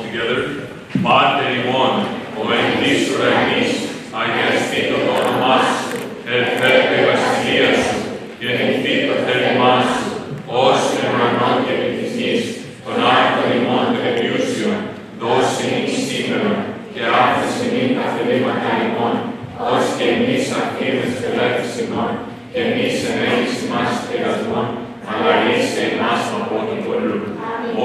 together. Πάτερ ημών, ο εν της ουρανής, αγιαστεί το όνομά σου, ελθέτω η βασιλεία σου, γεννηθεί το θέλημά σου, ως εν ουρανό και επί της γης, των άρτων ημών των επιούσιων, δώσει νης σήμερα, και άφησε νη τα θελήματα ημών, ως και εμείς αφήνες πελάτης ημών, και εμείς εν έχεις ημάς πειρασμών, αλλά ρίσε εμάς από τον πολλού.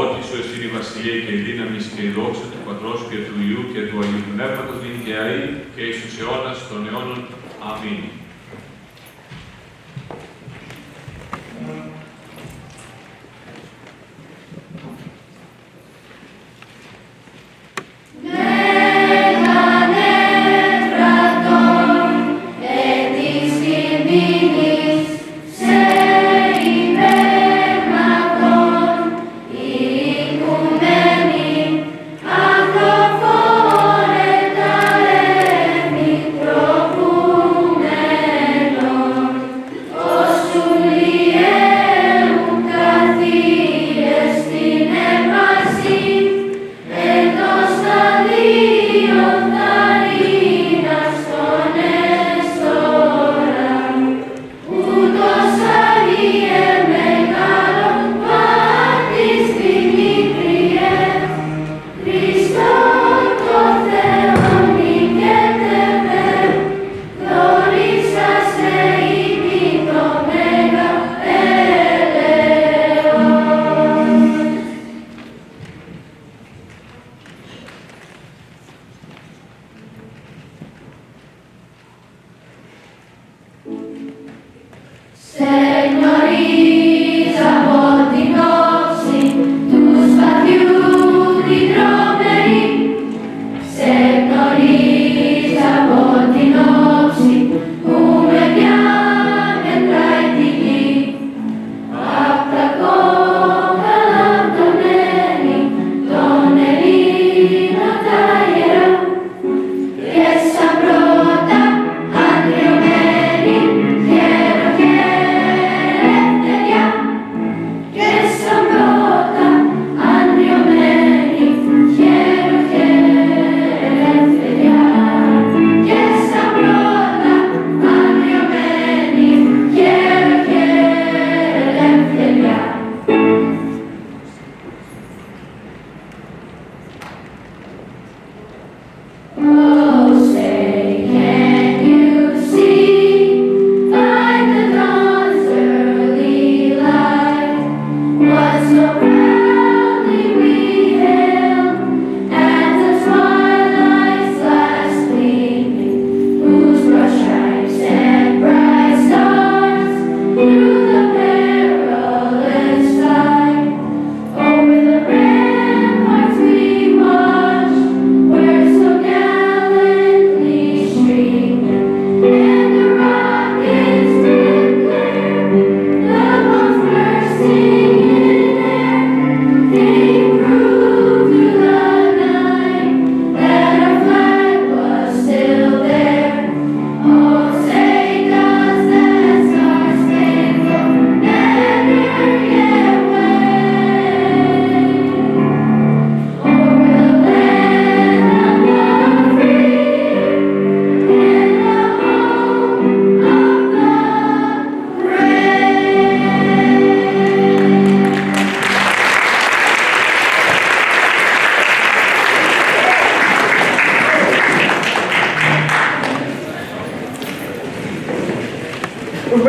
Ότι σου εσύ η βασιλεία και η δύναμη και η δόξα του Πατρός και του Υιού και του Αγίου Πνεύματος νυν και αεί και εις τους αιώνας των αιώνων. Αμήν.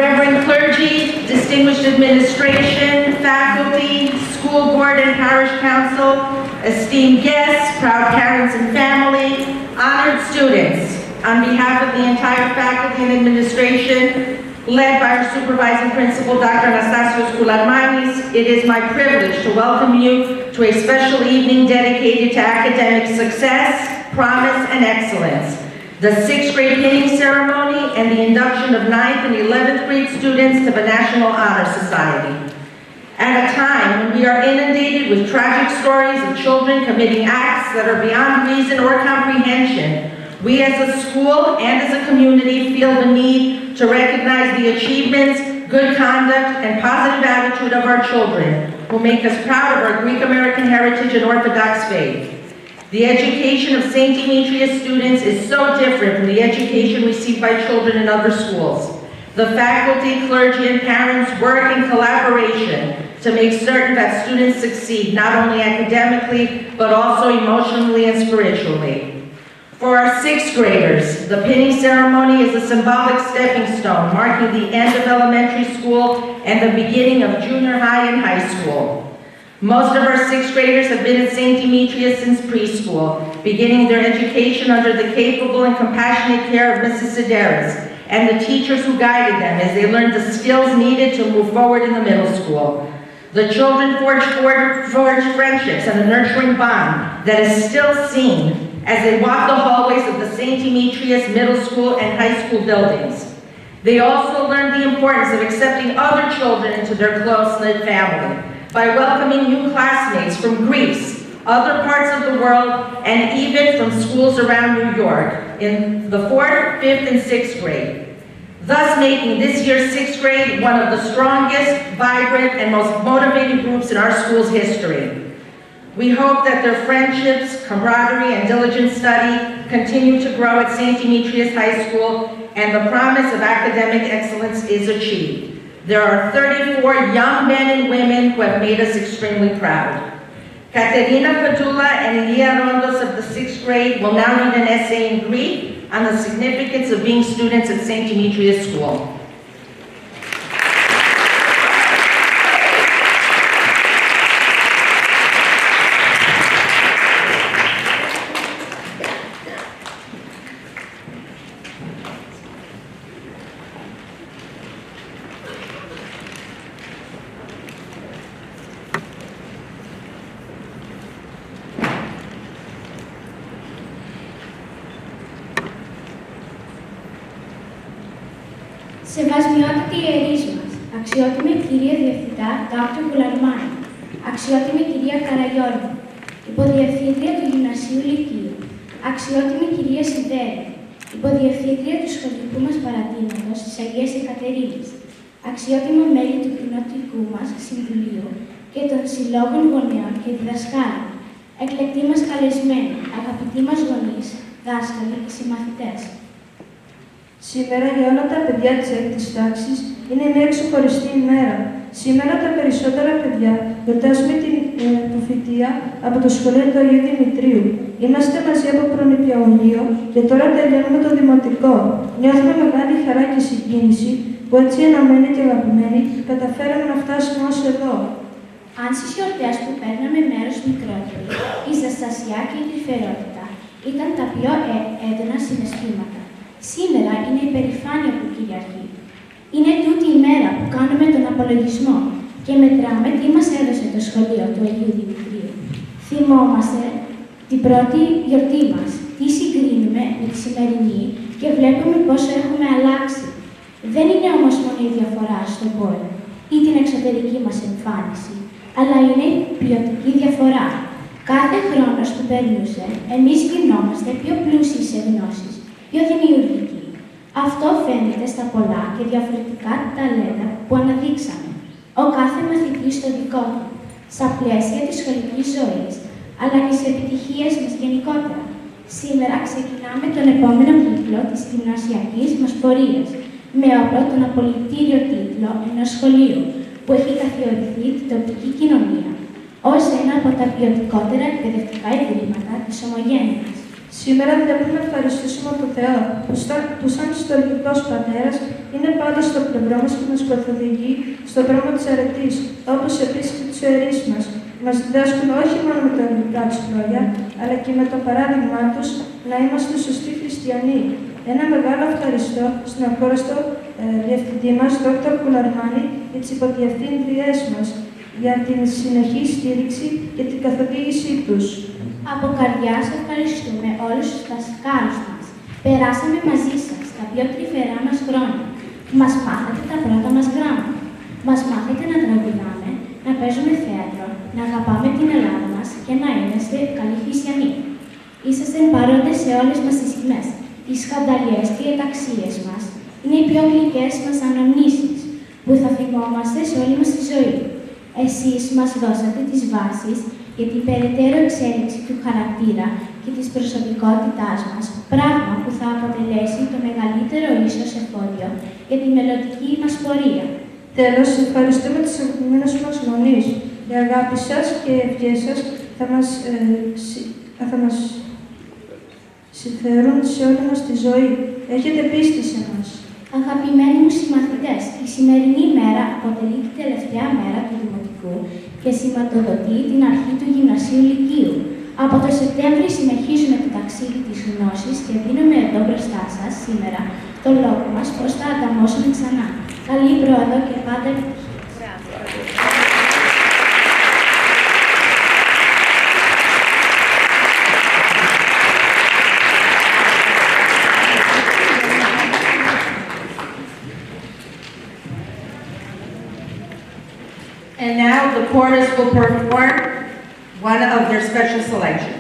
Reverend clergy, distinguished administration, faculty, school board and parish council, esteemed guests, proud parents and family, honored students, on behalf of the entire faculty and administration, led by our supervising principal, Dr. Anastasios Koularmanis, it is my privilege to welcome you to a special evening dedicated to academic success, promise, and excellence. The 6th grade pinning ceremony and the induction of 9th and 11th grade students to the National Honor Society. At a time when we are inundated with tragic stories of children committing acts that are beyond reason or comprehension, we as a school and as a community feel the need to recognize the achievements, good conduct, and positive attitude of our children, who make us proud of our Greek American heritage and Orthodox faith. The education of St. Demetrius students is so different from the education received by children in other schools. The faculty, clergy, and parents work in collaboration to make certain that students succeed, not only academically, but also emotionally and spiritually. For our sixth graders, the pinning ceremony is a symbolic stepping stone, marking the end of elementary school and the beginning of junior high and high school. Most of our sixth graders have been at St. Demetrius since preschool, beginning their education under the capable and compassionate care of Mrs. Sedaris and the teachers who guided them as they learned the skills needed to move forward in the middle school. The children forged friendships and a nurturing bond that is still seen as they walk the hallways of the St. Demetrius Middle School and High School buildings. They also learned the importance of accepting other children into their close-knit family by welcoming new classmates from Greece, other parts of the world, and even from schools around New York in the 4th, 5th, and 6th grade, thus making this year's 6th grade one of the strongest, vibrant, and most motivated groups in our school's history. We hope that their friendships, camaraderie, and diligent study continue to grow at St. Demetrius High School, and the promise of academic excellence is achieved. There are 34 young men and women who have made us extremely proud. Katerina Padula and Elia Rondos of the 6th grade will now read an essay in Greek on the significance of being students at St. Demetrius School. Σεβασμιότατοι ιερείς μας, αξιότιμη κυρία Διευθυντά Δ. Κουλαρμάνη, αξιότιμη κυρία Καραγιώργη, υποδιευθύντρια του Γυμνασίου Λυκείου, αξιότιμη κυρία Σιδέρη, υποδιευθύντρια του σχολικού μας παρατήματος της Αγίας Εκατερίνης, αξιότιμα μέλη του κοινοτικού μας Συμβουλίου και των Συλλόγων Γονέων και Διδασκάλων, εκλεκτοί μας καλεσμένοι, αγαπητοί μας γονείς, δάσκαλοι και συμμαθητές. Σήμερα για όλα τα παιδιά της 6ης τάξης είναι μια ξεχωριστή ημέρα. Σήμερα τα περισσότερα παιδιά γιορτάζουμε την υποφοιτεία από το σχολείο του Αγίου Δημητρίου. Είμαστε μαζί από προνηπιαγωγείο και τώρα τελειώνουμε το δημοτικό. Νιώθουμε μεγάλη χαρά και συγκίνηση που έτσι ενωμένοι και αγαπημένοι καταφέραμε να φτάσουμε ως εδώ. Αν στις γιορτές που παίρναμε μέρος μικρότεροι, η ζεστασιά και η τρυφερότητα ήταν τα πιο έντονα συναισθήματα. Σήμερα είναι η περηφάνεια που κυριαρχεί. Είναι τούτη η μέρα που κάνουμε τον απολογισμό και μετράμε τι μας έδωσε το σχολείο του Αγίου Δημητρίου. Θυμόμαστε την πρώτη γιορτή μας, τι συγκρίνουμε με τη σημερινή και βλέπουμε πόσο έχουμε αλλάξει. Δεν είναι όμως μόνο η διαφορά στον πόλεμο ή την εξωτερική μας εμφάνιση, αλλά είναι η ποιοτική διαφορά. Κάθε χρόνος που περνούσε, εμείς γινόμαστε πιο πλούσιοι σε γνώσεις, πιο δημιουργικοί. Αυτό φαίνεται στα πολλά και διαφορετικά ταλέντα που αναδείξαμε. Ο κάθε μαθητής στο δικό του, στα πλαίσια της σχολικής ζωής, αλλά και στις επιτυχίες μας γενικότερα. Σήμερα ξεκινάμε τον επόμενο κύκλο της γυμνασιακής μας πορείας, με όπλο τον απολυτήριο τίτλο ενός σχολείου, που έχει καθιερωθεί την τοπική κοινωνία, ως ένα από τα ποιοτικότερα εκπαιδευτικά ιδρύματα της ομογένειας. Σήμερα θέλουμε να ευχαριστήσουμε τον Θεό, που σαν ιστορικός πατέρας είναι πάντα στο πλευρό μας και μας καθοδηγεί στον δρόμο της αρετής, όπως επίσης και τους ιερείς μας, που μας διδάσκουν όχι μόνο με τα αγγλικά τους λόγια, αλλά και με το παράδειγμά τους να είμαστε σωστοί χριστιανοί. Ένα μεγάλο ευχαριστώ στον αφόραστο διευθυντή μας, Δ. Κουλαρμάνη, και τις υποδιευθύντριές μας για την συνεχή στήριξη και την καθοδήγησή τους. Από καρδιάς ευχαριστούμε όλους τους δασκάλους μας. Περάσαμε μαζί σας τα πιο τρυφερά μας χρόνια. Μας μάθατε τα πρώτα μας γράμματα. Μας μάθατε να τραγουδάμε, να παίζουμε θέατρο, να αγαπάμε την Ελλάδα μας και να είμαστε καλοί χριστιανοί. Είσαστε παρόντες σε όλες μας τις στιγμές. Οι σκανδαλιές και οι αταξίες μας είναι οι πιο γλυκές μας αναμνήσεις που θα θυμόμαστε σε όλη μας τη ζωή. Εσείς μας δώσατε τις βάσεις για την περαιτέρω εξέλιξη του χαρακτήρα και της προσωπικότητάς μας, πράγμα που θα αποτελέσει το μεγαλύτερο ίσως εφόδιο για τη μελλοντική μας πορεία. Τέλος, ευχαριστούμε τους αγαπημένους μας γονείς. Η αγάπη σας και οι ευχές σας θα μας συμφέρουν σε όλη μας τη ζωή. Έχετε πίστη σε μας. Αγαπημένοι μου συμμαθητές, η σημερινή μέρα αποτελεί την τελευταία μέρα του Δημοτικού και σηματοδοτεί την αρχή του Γυμνασίου Λυκείου. Από το Σεπτέμβρη συνεχίζουμε το ταξίδι της γνώσης και δίνουμε εδώ μπροστά σας σήμερα το λόγο μας πώς θα ανταμώσουμε ξανά. Καλή πρόοδο και πάντα επιτυχία. And now the chorus will perform one of their special selections.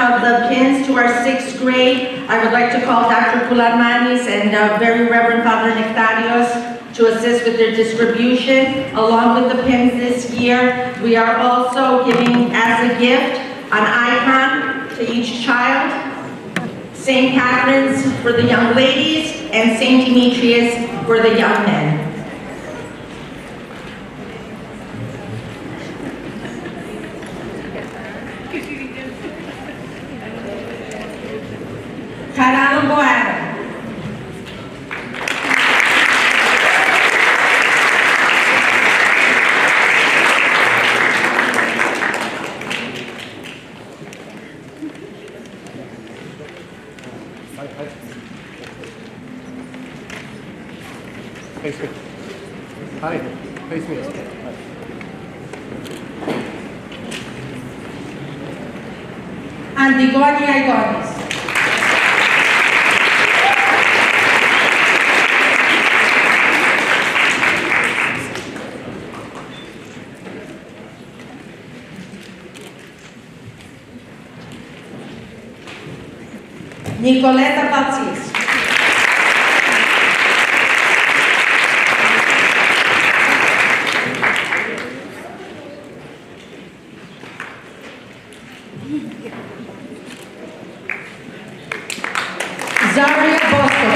Of the pins to our 6th grade, I would like to call Dr. Pularmanis and Very Reverend Father Nectarios to assist with their distribution. Along with the pins this year, we are also giving as a gift an icon to each child, St. Catherine's for the young ladies, and St. Demetrius for the young men. Face me. Hi. Face me. Antigone Igonis. Nicoleta Balsis. Zaria Bosco.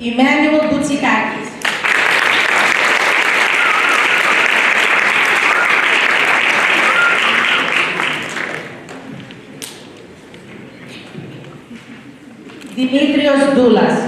Emmanuel Boutsitakis. Dimitrios Doulas.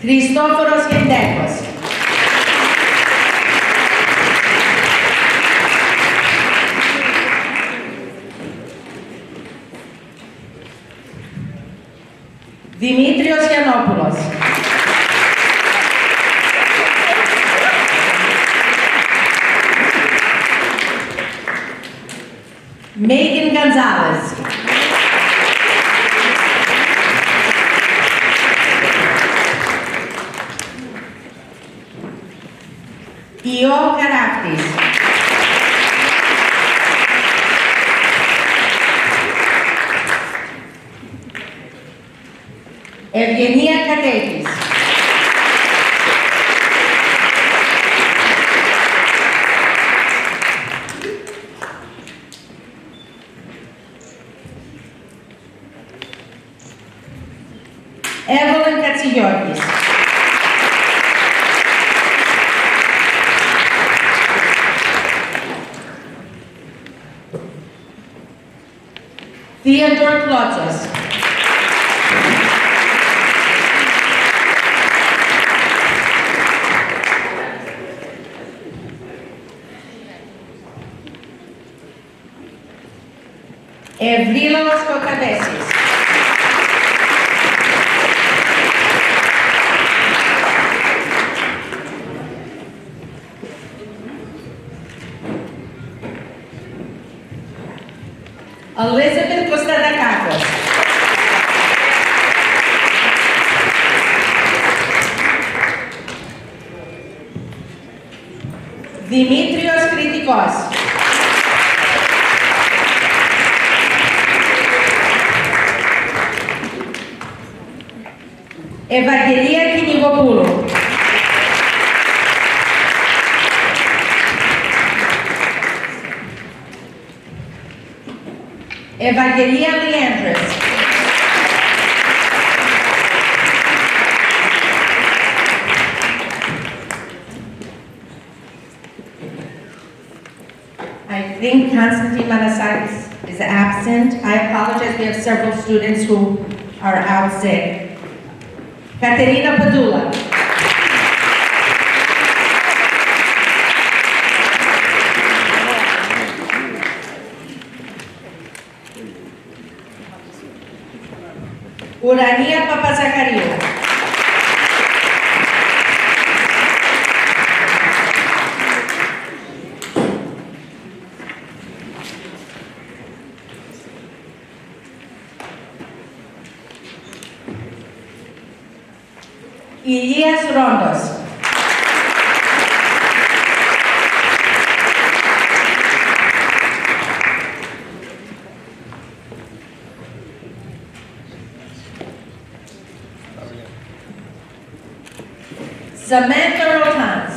Christóforos Gendekos. Dimitrios Yiannopoulos. Megan Gonzalez. Io Karaftis. Evgenia Katetis. Evelyn Katsigiorgis. Theodore Klotzos. Evrilos Kokabesis. Elizabeth Kostadakakos. Dimitrios Kritikos. Ευαγγελία Κυνηγοπούλου. Ευαγγελία Leandris. I think Konstantin Manasakis is absent. I apologize, we have several students who are out sick. Katerina Padula. Urania Papazakariou. Ilias Rondos. Samantha Rotans.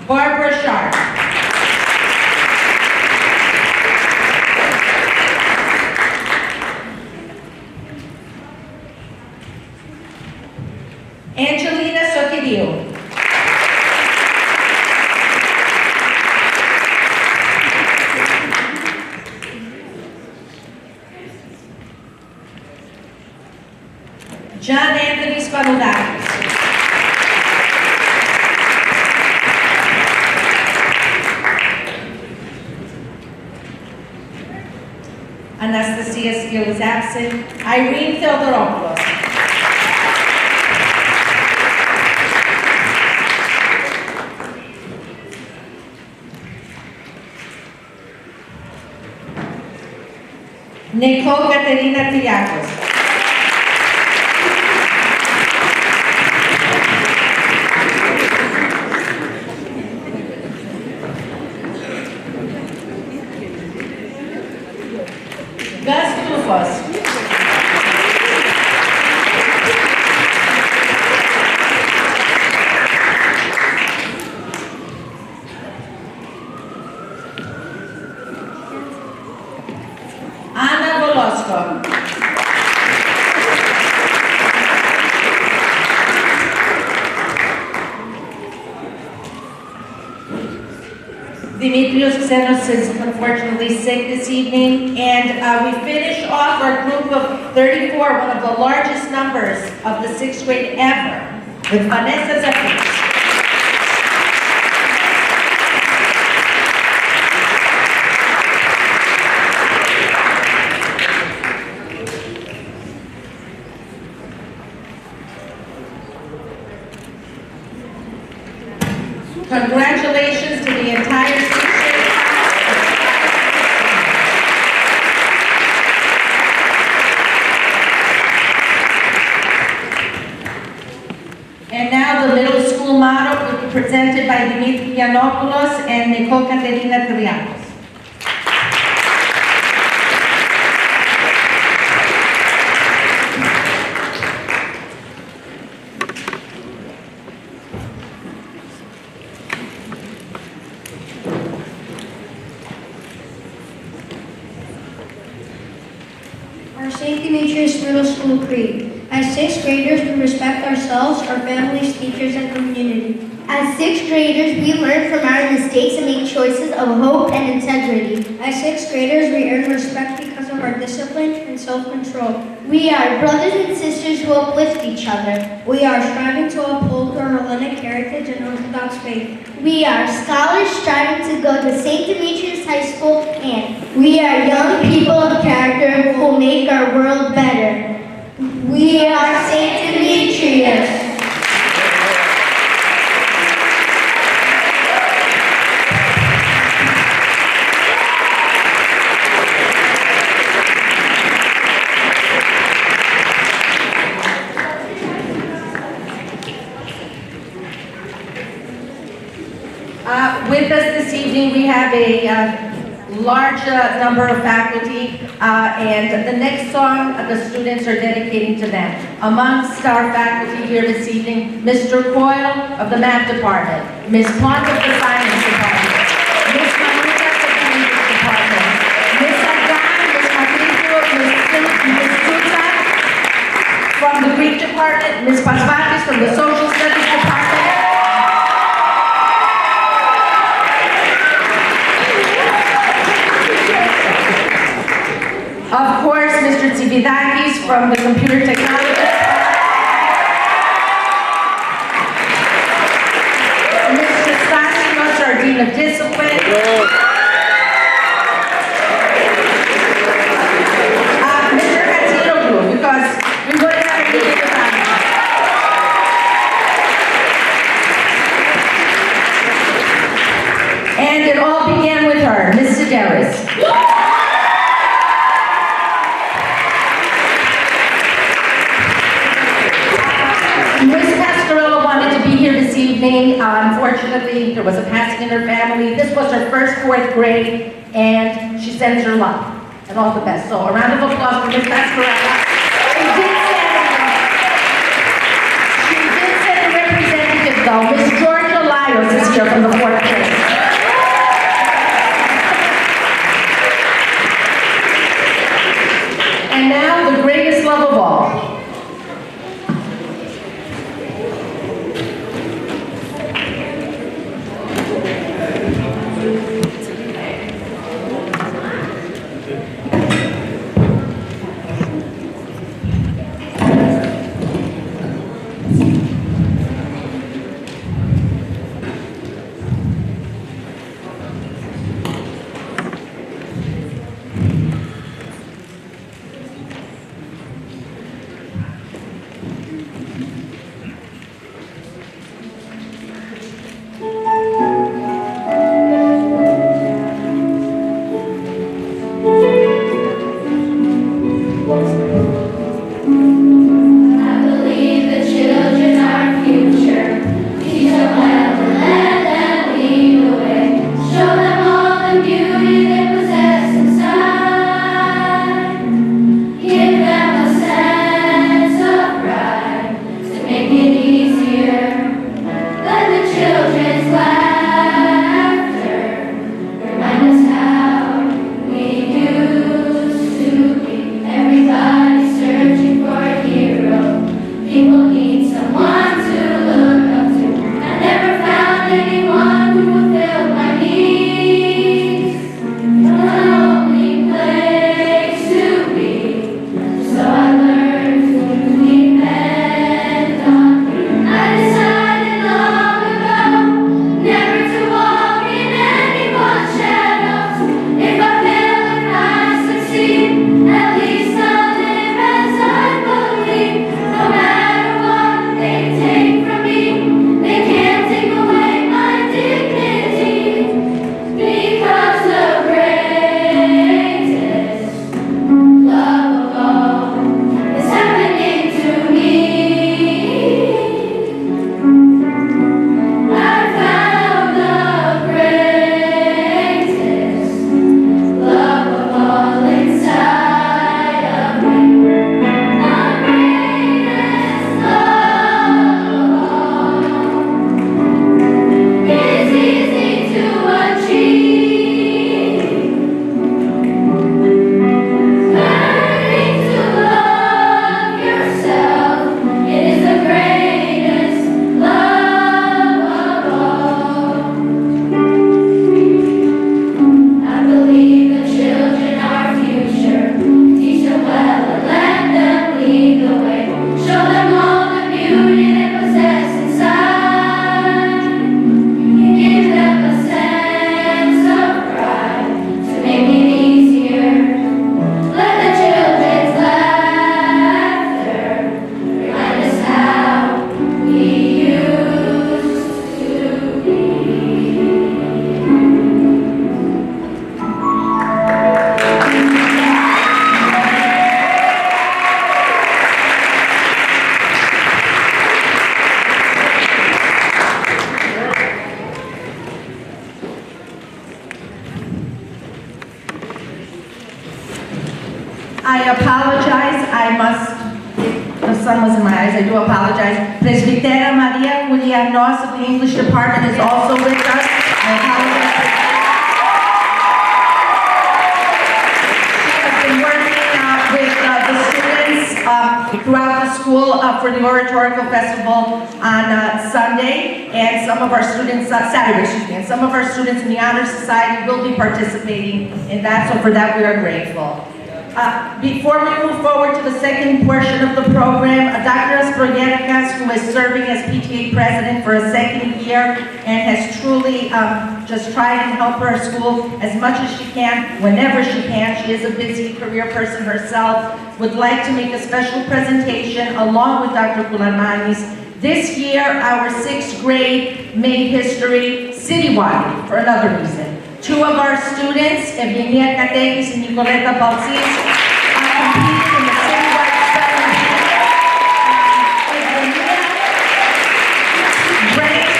Barbara Sharp. Angelina Soquidio. John Anthony Spanudakis. year was absent, Irene Theodoropoulos. Nicole Caterina Triacos. Gus Tufos. Ana Volosco. Dimitrios Xenos is unfortunately sick this evening, and we finish off our group of 34, one of the largest numbers of the 6th grade ever, with Vanessa Zephyr. Congratulations to the entire 6th grade class. And now the middle school motto will be presented by Dimitri Giannopoulos and Nicole Caterina Triacos. Our St. Demetrius Middle School Creed. As 6th graders, we respect ourselves, our families, teachers, and community. As 6th graders, we learn from our mistakes and make choices of hope and integrity. As 6th graders, we earn respect because of our discipline and self-control. We are brothers and sisters who uplift each other. We are striving to uphold our Hellenic heritage and Orthodox faith. We are scholars striving to go to St. Demetrius High School, and we are young people of character who make our world better. We are St. Demetrius. With us this evening, we have a large number of faculty, and the next song the students are dedicating to them. Amongst our faculty here this evening, Mr. Coyle of the Math Department, Ms. Pont of the Science Department, Ms. Manuka of the English Department, Ms. Agran, Ms. Matricio, Ms. Tuta from the Greek Department, Ms. Pasvatis from the Social Studies Department, of course, Mr. Tsividakis from the Computer Technology. Mr. Stasimos, our Dean of Discipline. Mr. Katsiroglu, because we would have a meeting about it. And it all began with her, Ms. Sedaris. This evening, unfortunately, there was a passing in her family. This was her first 4th grade, and she sends her love and all the best. So a round of applause for Ms. Pascarella. She did send a representative, though. Ms. Georgia Lyles is here from the 4th grade. And now, the greatest love of all. sun was in my eyes, I do apologize. Presbytera Maria Julianos of the English department is also with us. I apologize. She has been working with the students throughout the school for the Oratorical Festival on Sunday, and some of our students, Saturday, excuse me, and some of our students in the Honor Society will be participating in that, so for that we are grateful. Before we move forward to the second portion of the program, Dr. Esproyercas, who is serving as PTA president for a second year and has truly just tried and helped our school as much as she can, whenever she can. She is a busy career person herself. Would like to make a special presentation along with Dr. Kularmanis. This year, our 6th grade made history citywide for another reason. 2 of our students, Evgenia Katekis and Nicoleta Balsis, competed in the citywide spelling bee. Ranked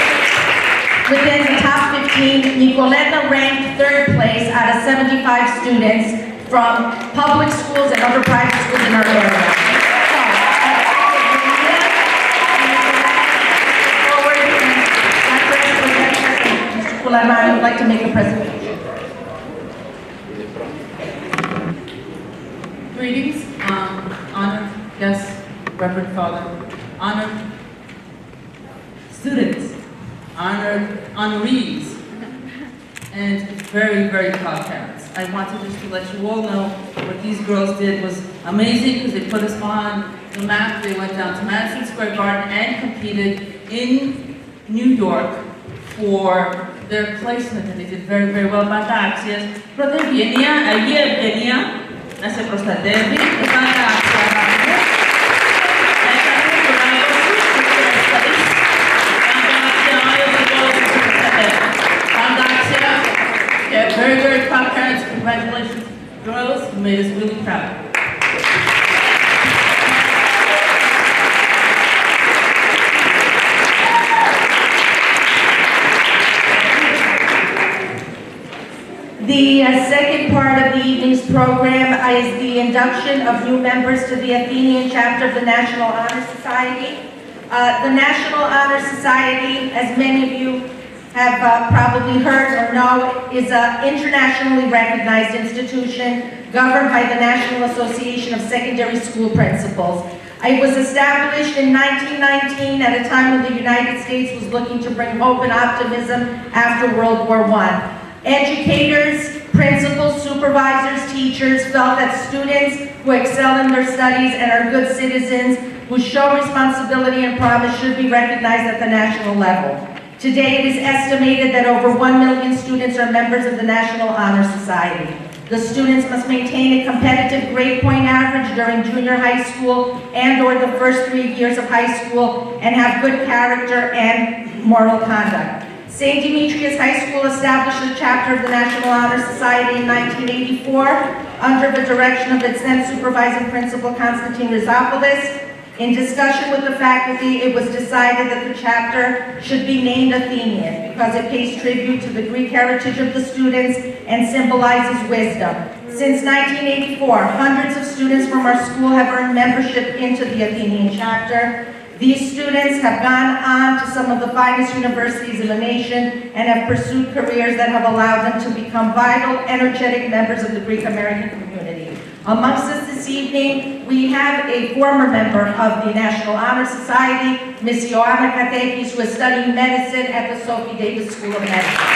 within the top 15, Nicoleta ranked 3rd place out of 75 students from public schools and other private schools in our area. I would like to make a presentation. Greetings, honored guests, Reverend Father, honored students, honored honorees, and very, very proud parents. I wanted just to let you all know what these girls did was amazing because they put us on the map. They went down to Madison Square Garden and competed in New York for their placement, and they did very, very well. Παντάξιες. Πρώτα ευγενία, Αγία Ευγενία, να σε προστατεύει. Και παντάξια, αγάπη. Έκανε το ράγο σου, και το ευχαριστείς. Παντάξια, Άγιος Αγγόλος, και σε προστατεύει. Παντάξια. Yeah, very, very proud parents. Congratulations, girls. You made us really proud. The second part of the evening's program is the induction of new members to the Athenian chapter of the National Honor Society. The National Honor Society, as many of you have probably heard or know, is an internationally recognized institution governed by the National Association of Secondary School Principals. It was established in 1919 at a time when the United States was looking to bring hope and optimism after World War I. Educators, principals, supervisors, teachers felt that students who excel in their studies and are good citizens, who show responsibility and promise, should be recognized at the national level. Today, it is estimated that over 1 million students are members of the National Honor Society. The students must maintain a competitive grade point average during junior high school and/or the first 3 years of high school and have good character and moral conduct. St. Demetrius High School established a chapter of the National Honor Society in 1984 under the direction of its then supervising principal, Konstantin Rizopoulos. In discussion with the faculty, it was decided that the chapter should be named Athenian because it pays tribute to the Greek heritage of the students and symbolizes wisdom. Since 1984, hundreds of students from our school have earned membership into the Athenian chapter. These students have gone on to some of the finest universities in the nation and have pursued careers that have allowed them to become vital, energetic members of the Greek American community. Amongst us this evening, we have a former member of the National Honor Society, Ms. Ioanna Katekis, who is studying medicine at the Sophie Davis School of Medicine.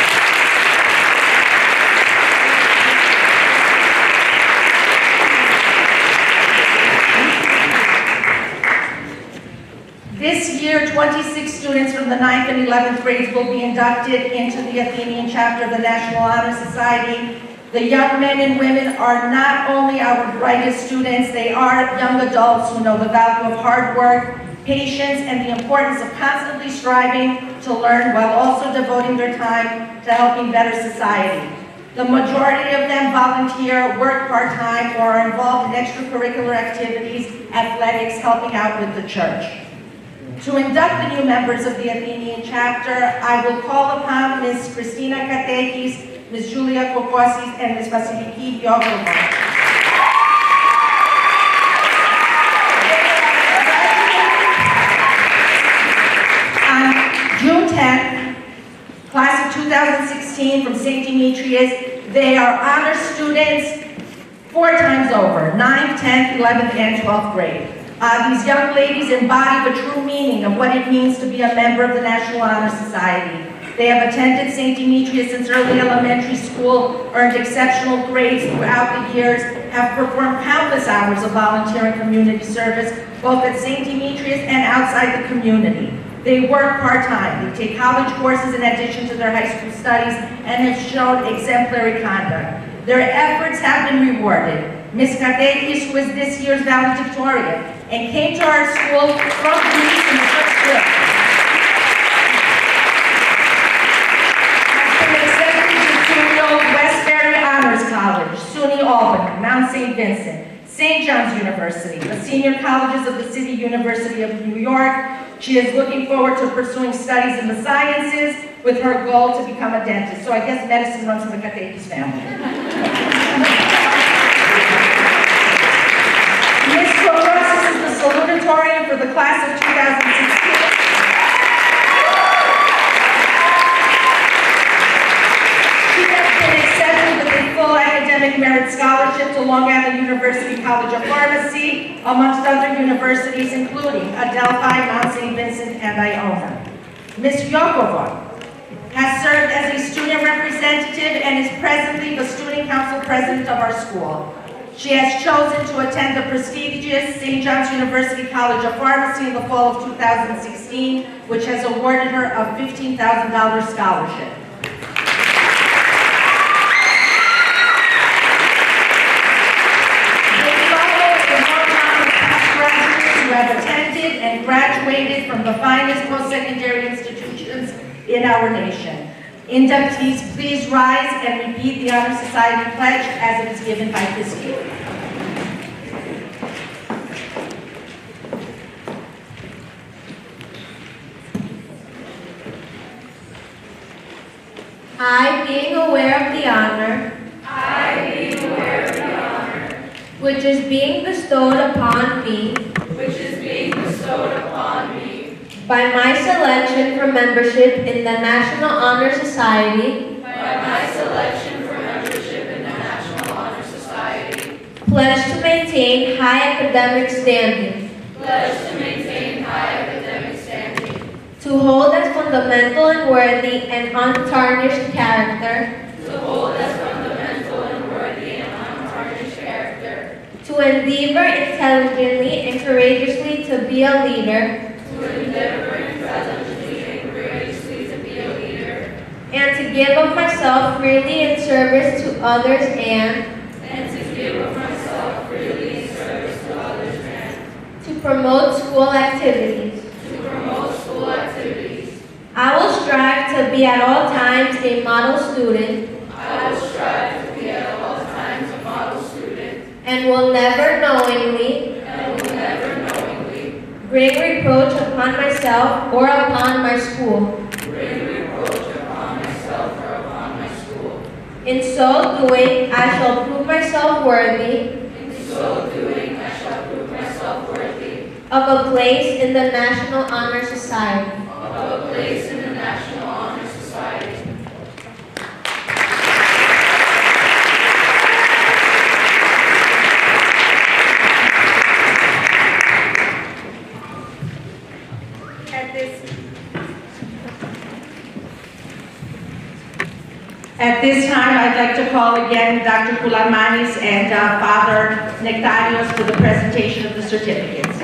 This year, 26 students from the 9th and 11th grades will be inducted into the Athenian chapter of the National Honor Society. The young men and women are not only our brightest students, they are young adults who know the value of hard work, patience, and the importance of constantly striving to learn while also devoting their time to helping better society. The majority of them volunteer, work part-time, or are involved in extracurricular activities, athletics, helping out with the church. To induct the new members of the Athenian chapter, I will call upon Ms. Christina Katekis, Ms. Julia Kokosis, and Ms. Vasiliki Yoglova. seen from St. Demetrius. They are honor students 4 times over, 9th, 10th, 11th, and 12th grade. These young ladies embody the true meaning of what it means to be a member of the National Honor Society. They have attended St. Demetrius since early elementary school, earned exceptional grades throughout the years, have performed countless hours of volunteer and community service, both at St. Demetrius and outside the community. They work part-time. They take college courses in addition to their high school studies and have shown exemplary conduct. Their efforts have been rewarded. Ms. Katekis, who is this year's valedictorian, and came to our school from Greece in the first grade, has been accepted to Studio Westbury Honors College, SUNY Albany, Mount St. Vincent, St. John's University, the senior colleges of the City University of New York. She is looking forward to pursuing studies in the sciences with her goal to become a dentist. So I guess medicine runs in the Katekis family. Ms. Kourossis is the salutatorian for the class of 2016. She has been accepted with a full academic merit scholarship to Long Island University College of Pharmacy, amongst other universities, including Adelphi, Mount St. Vincent, and Iona. Ms. Yokova has served as a student representative and is presently the student council president of our school. She has chosen to attend the prestigious St. John's University College of Pharmacy in the fall of 2016, which has awarded her a $15,000 scholarship. They follow the long line of past graduates who have attended and graduated from the finest post-secondary institutions in our nation. Inductees, please rise and repeat the Honor Society pledge as it is given by Christine. I, being aware of the honor, which is being bestowed upon me, by my selection for membership in the National Honor Society, pledge to maintain high academic standing, to hold as fundamental and worthy and untarnished character, to endeavor intelligently and courageously to be a leader, and to give of myself freely in service to others and to promote school activities. I will strive to be at all times a model student and will never knowingly bring reproach upon myself or upon my school. In so doing, I shall prove myself worthy of a place in the National Honor Society. At this time, I'd like to call again Dr. Koularmanis and Father Nectarios for the presentation of the certificates.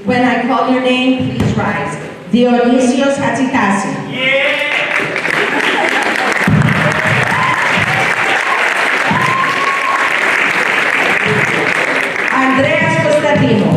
When I call your name, please rise. Dionysios Hatzikasi. Andreas Constantino.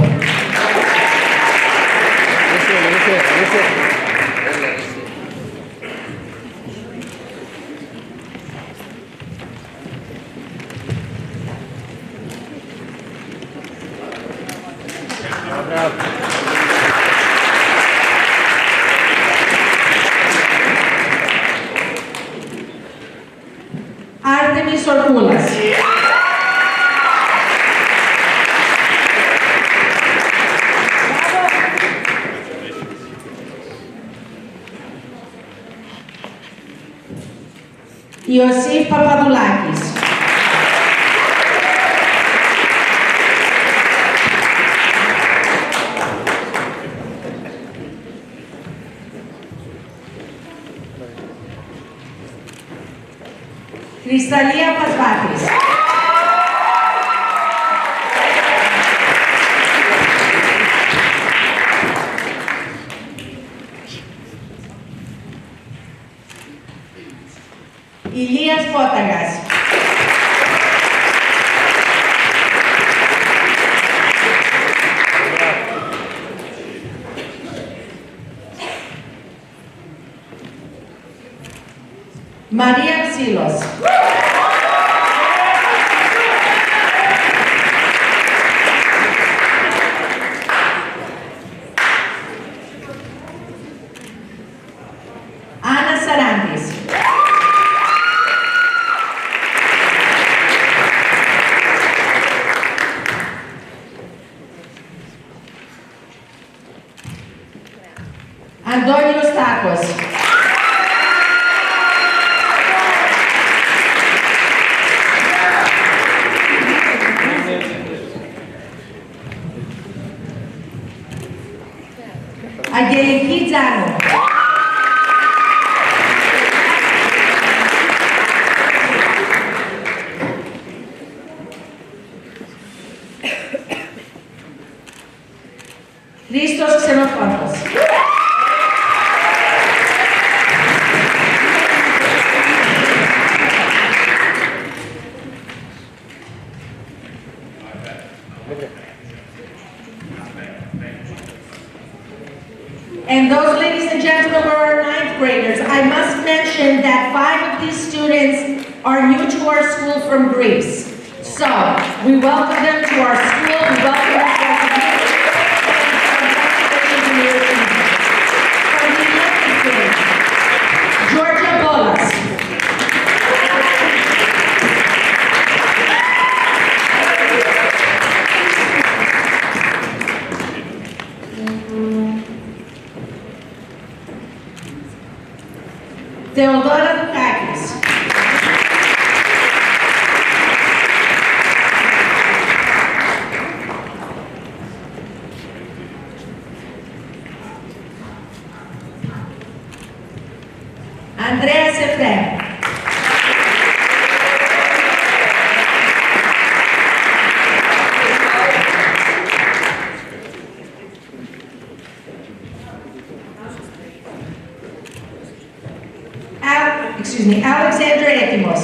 Artemis Orkulas. Iosif Papadoulakis. Crystalia Pasvatis. Ηλίας Πόταγας. Μαρία Ψήλος. Άννα Σαράντης. Αντώνιος Τάκος. Αγγελική Τζάνου. Χρήστος Ξενοφόντος. And those, ladies and gentlemen, were our ninth graders. I must mention that 5 of these students are new to our school from Greece. So, we welcome them to our school. We welcome them to our community. From the 11th grade, Georgia Bolas. Theodora Dukakis. Andrea Sefren. Alexandra Etimos.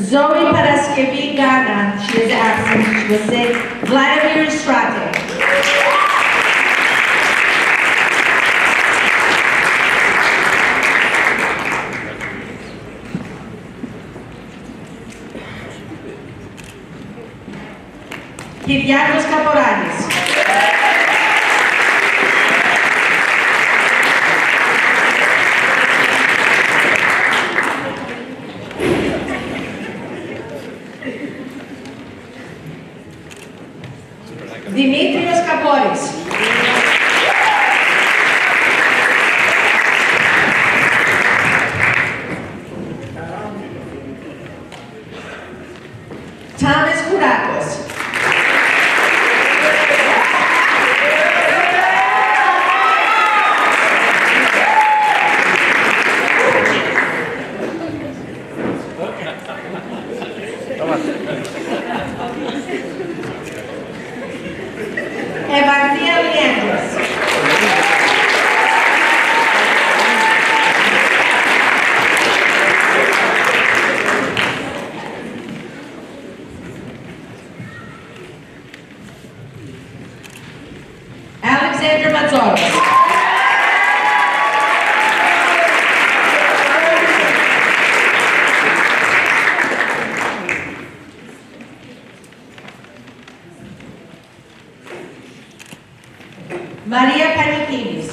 Zoe Paraskevi Gana, she is absent, she was sick. Vladimir Strate. Κυριάκος Καποράλης. Δημήτριος Καπόρης. Thomas Kourakos. Evantia Leandros. Alexander Matzoros. Maria Panikidis.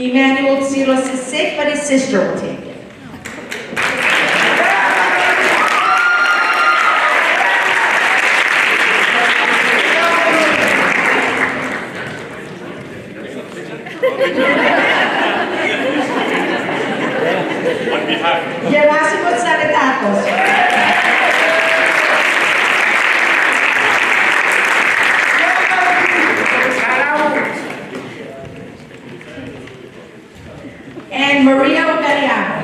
Emmanuel Tsiros is sick, but his sister will take it. On behalf Gerasimos Sanitatos. And Maria Ogariano.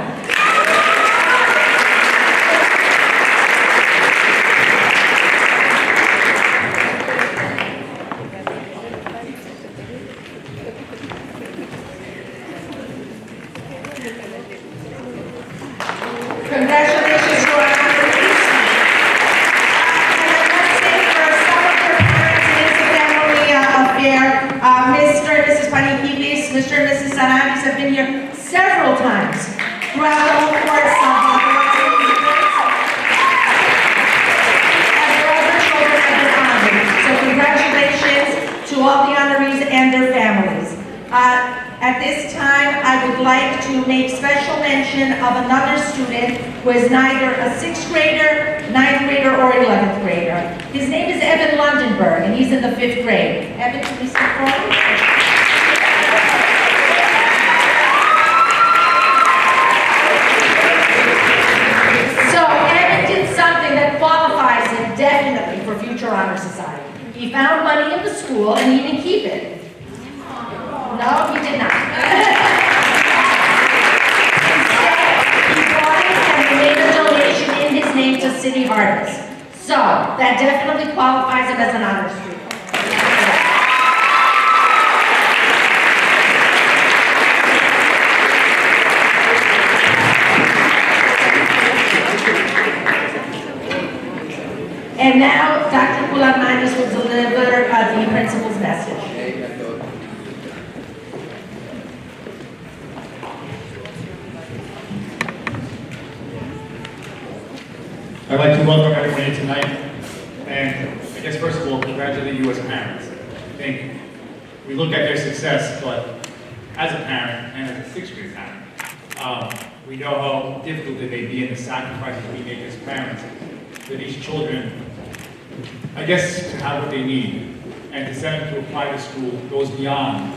Congratulations to our honorees. And I must say for some of your parents, it is a family affair. Mr. and Mrs. Panikibis, Mr. and Mrs. Sarabis have been here several times throughout the whole course of the as their other children have been honored. So congratulations to all the honorees and their families. At this time, I would like to make special mention of another student who is neither a 6th grader, 9th grader, or 11th grader. His name is Evan Lundenberg, and he's in the 5th grade. Evan, can you step forward? So Evan did something that qualifies him definitely for future honor society. He found money in the school and he didn't keep it. No, he did not. Instead, he bought it and he made a donation in his name to City Harvest. So that definitely qualifies him as an honor student. And now, Dr. Kulamanis will deliver the principal's message. I'd like to welcome everyone here tonight, and I guess first of all, congratulate you as parents. I think we look at their success, but as a parent and as a 6th grade parent, we know how difficult it may be and the sacrifices we make as parents for these children, I guess, to have what they need, and to send them to a private school goes beyond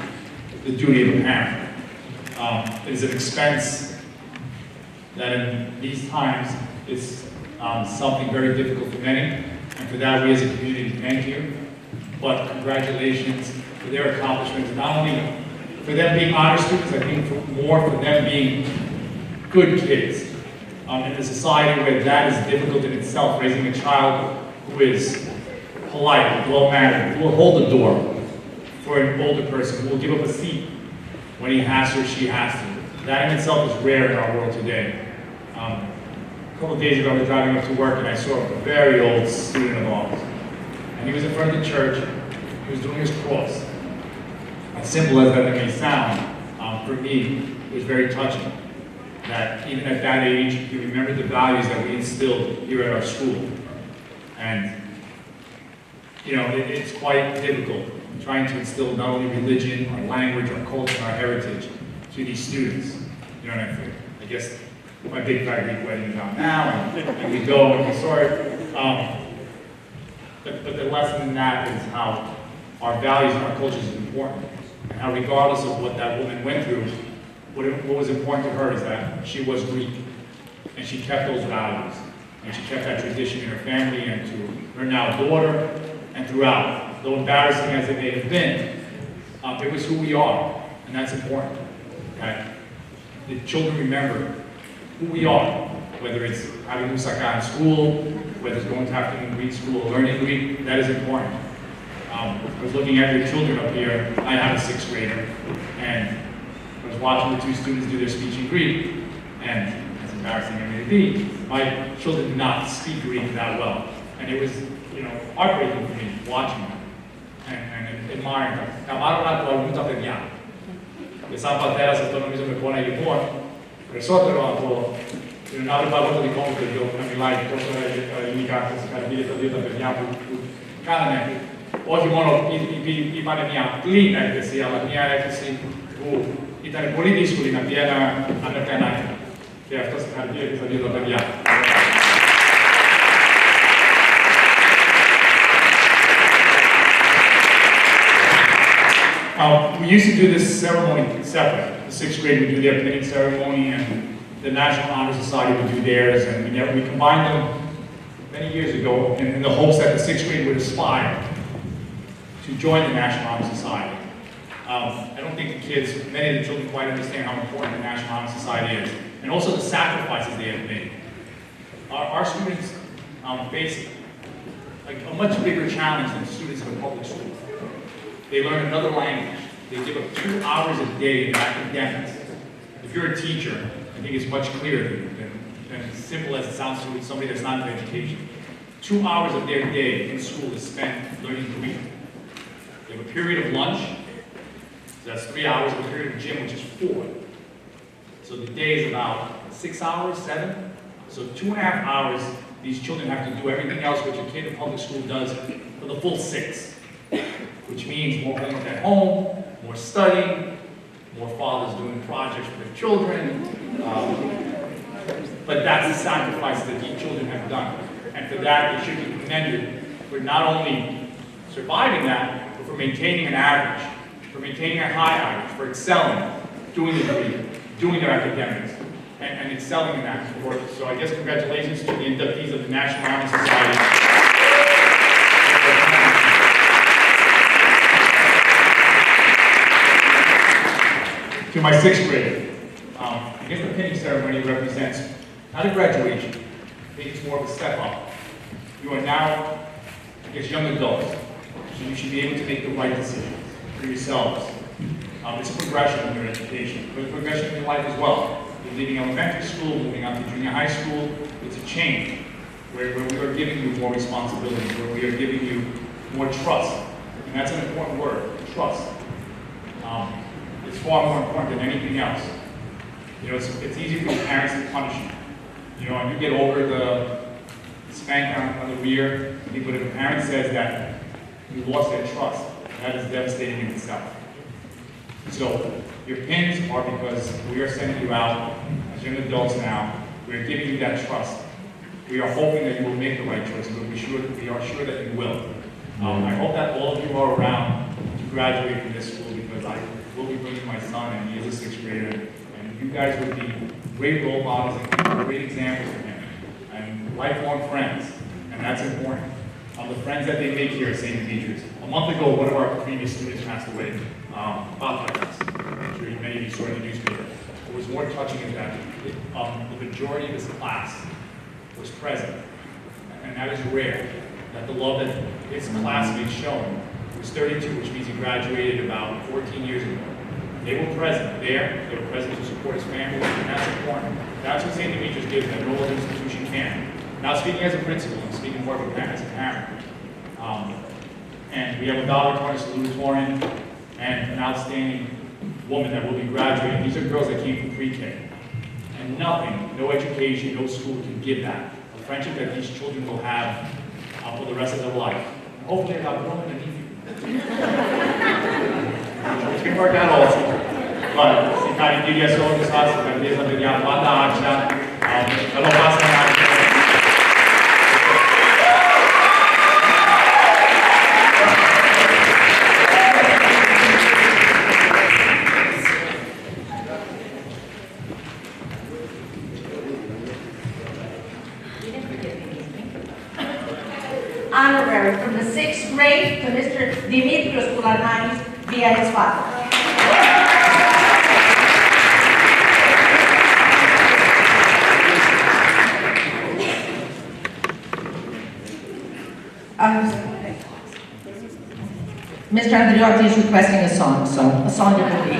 the duty of a parent. It is an expense that in these times is something very difficult for many, and for that we as a community thank you. But congratulations for their accomplishments, not only for them being honor students, I think more for them being good kids. In a society where that is difficult in itself, raising a child who is polite, well-mannered, who will hold the door for an older person, who will give up a seat when he has to or she has to. That in itself is rare in our world today. A couple of days ago, I was driving up to work and I saw a very old student of ours. And he was in front of the church, he was doing his cross. As simple as that may sound, for me, it was very touching. That even at that age, he remembered the values that we instilled here at our school. And, you know, it's quite difficult trying to instill not only religion, our language, our culture, our heritage to these students. You know what I mean? I guess my big fat Greek wedding is out now, and we go and we saw it. But the lesson in that is how our values and our culture is important, and how regardless of what that woman went through, what was important to her is that she was Greek, and she kept those values, and she kept that tradition in her family and to her now daughter, and throughout. Though embarrassing as it may have been, it was who we are, and that's important. Okay? The children remember who we are, whether it's having Musaka in school, whether it's going to afternoon Greek school or learning Greek, that is important. I was looking at your children up here. I have a 6th grader, and I was watching the 2 students do their speech in Greek, and as embarrassing as it may be, my children did not speak Greek that well. And it was, you know, heartbreaking for me watching them and admiring them. Καμάρω το αρμού τα παιδιά. Και σαν πατέρας αυτό νομίζω με πόναγε μόνο. Περισσότερο από να βρω εγώ το δικό μου παιδί που να μιλάει τόσο ελληνικά και συγχαρητήρια στα 2 τα παιδιά που κάνανε. Όχι μόνο είπανε μια απλή έκθεση, αλλά μια έκθεση που Ήταν πολύ δύσκολη να πει ένα Αμερικανάκι. Και αυτό συγχαρητήρια και στα δύο τα παιδιά. We used to do this ceremony separate. The 6th grade would do their pinning ceremony, and the National Honor Society would do theirs, and we combined them many years ago in the hopes that the 6th grade would aspire to join the National Honor Society. I don't think the kids, many of the children quite understand how important the National Honor Society is, and also the sacrifices they have made. Our students face like a much bigger challenge than students in the public school. They learn another language. They give up 2 hours a day in academics. If you're a teacher, I think it's much clearer than as simple as it sounds to somebody that's not in education. 2 hours of their day in school is spent learning to read. They have a period of lunch, so that's 3 hours, a period of gym, which is 4. So the day is about 6 hours, 7. So 2.5 hours, these children have to do everything else which a kid in public school does for the full 6. Which means more homework at home, more studying, more fathers doing projects for their children. But that's the sacrifice that these children have done. And for that, they should be commended for not only surviving that, but for maintaining an average, for maintaining a high average, for excelling, doing the degree, doing their academics, and excelling in that. So I guess congratulations to the inductees of the National Honor Society. To my 6th grade, I guess the pinning ceremony represents not a graduation. I think it's more of a step up. You are now, I guess, young adults, so you should be able to make the right decisions for yourselves. It's a progression in your education, but a progression in your life as well. You're leaving elementary school, moving on to junior high school. It's a change where we are giving you more responsibility, where we are giving you more trust. And that's an important word, trust. It's far more important than anything else. You know, it's easy for your parents to punish you. You know, and you get over the spank on the rear, but if a parent says that you lost their trust, that is devastating in itself. So, your pins are because we are sending you out as young adults now. We are giving you that trust. We are hoping that you will make the right choice, but we are sure that you will. I hope that all of you are around to graduate from this school, because I will be bringing my son, and he is a 6th grader, and you guys would be great role models and great examples for him, and lifelong friends, and that's important. The friends that they make here at St. Demetrius. A month ago, one of our previous students passed away, Bob Hutchins. I'm sure many of you saw in the newspaper. What was more touching is that the majority of his class was present, and that is rare, that the love that his classmates show him. He was 32, which means he graduated about 14 years ago. They were present there, they were present to support his family, and that's important. That's what St. Demetrius gives that no other institution can. Now speaking as a principal, I'm speaking more as a parent. And we have a valedictorian salutatorian and an outstanding woman that will be graduating. These are girls that came from pre-K. And nothing, no education, no school can give that. A friendship that these children will have for the rest of their life. And hopefully they'll have one underneath you. It can work out also. But si carichidi solo che sa, si carichidi sa vediamo quanta accia, allora basta anche. Honorary from the 6th grade to Mr. Dimitrios Koularmanis via his father. Mr. Andriotti is requesting a song, so a song it will be.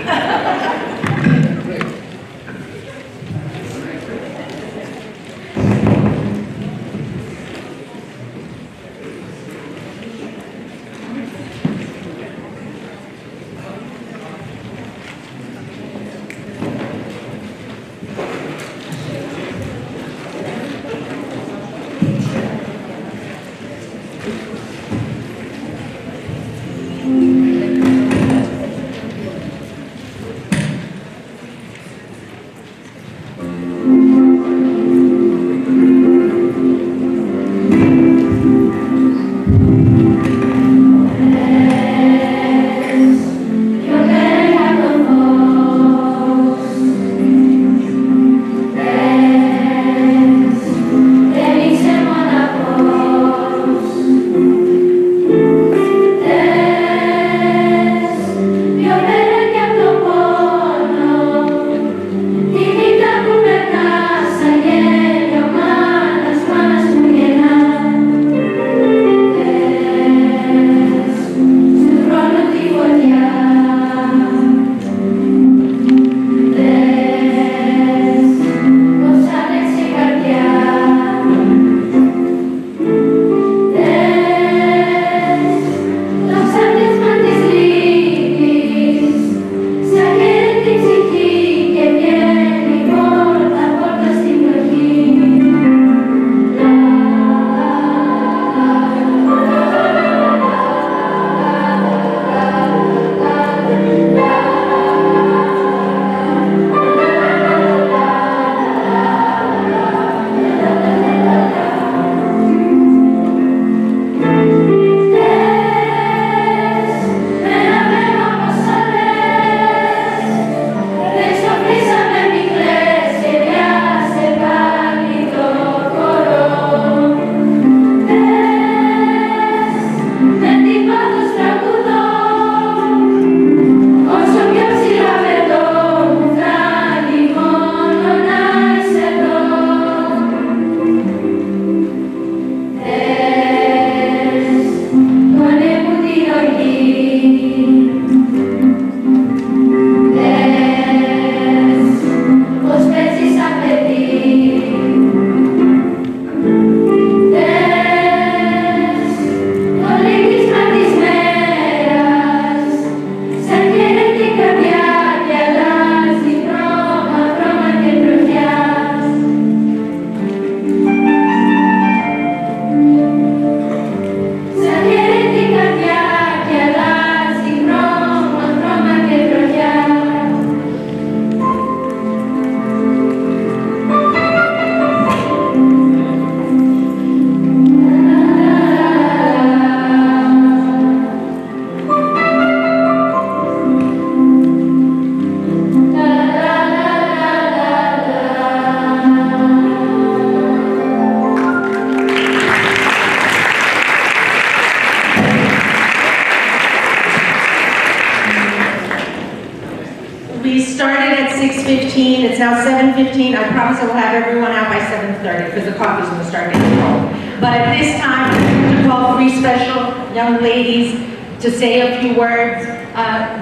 7:15, it's now 7:15. I promise I will have everyone out by 7:30 because the coffee's gonna start getting cold. But at this time, I'm going to call 3 special young ladies to say a few words.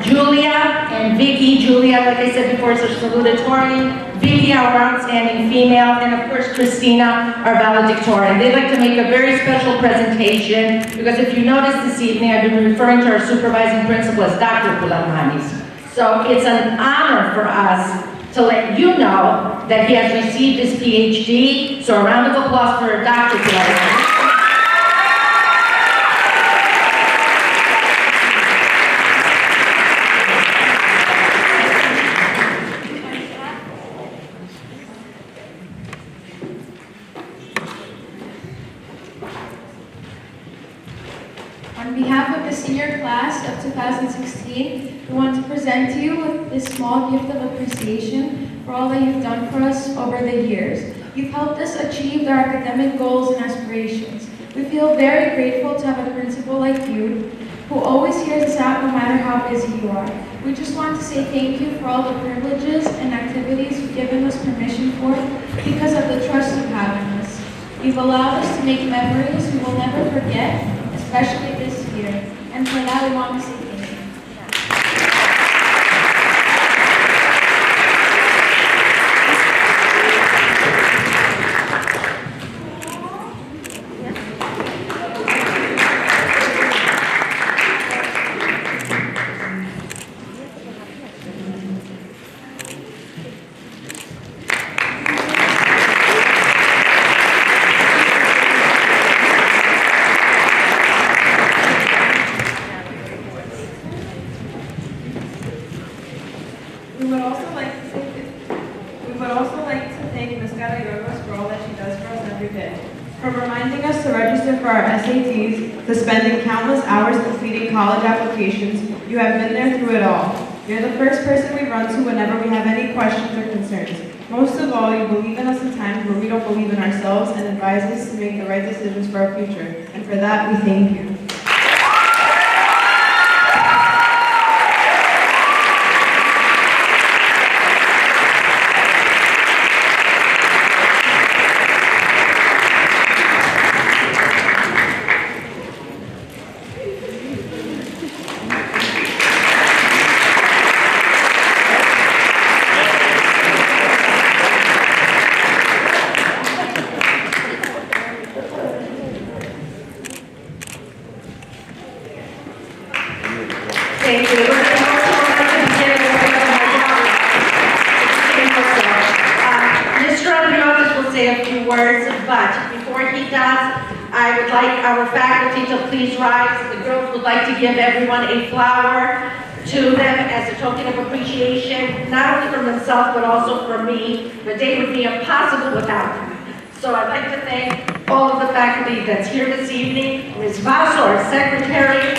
Julia and Vicky. Julia, like I said before, is a salutatorian. Vicky, our outstanding female, and of course Christina, our valedictorian. They'd like to make a very special presentation because if you notice this evening, I've been referring to our supervising principal as Dr. Pulamanis. So it's an honor for us to let you know that he has received his PhD. So a round of applause for Dr. Pulamanis. On behalf of the senior class of 2016, we want to present to you with this small gift of appreciation for all that you've done for us over the years. You've helped us achieve our academic goals and aspirations. We feel very grateful to have a principal like you, who always hears us out no matter how busy you are. We just want to say thank you for all the privileges and activities you've given us permission for because of the trust you have in us. You've allowed us to make memories we will never forget, especially this year. And for that, we want to say thank you. We would also like to thank Ms. Gallegos for all that she does for us every day. From reminding us to register for our SATs, to spending countless hours completing college applications, you have been there through it all. You're the first person we run to whenever we have any questions or concerns. Most of all, you believe in us in times where we don't believe in ourselves and advise us to make the right decisions for our future. And for that, we thank you. Thank you. Mr. Andriotis will say a few words, but before he does, I would like our faculty to please rise. The girls would like to give everyone a flower to them as a token of appreciation, not only from themselves, but also from me. The day would be impossible without them. So I'd like to thank all of the faculty that's here this evening, Ms. Vaso, our secretary,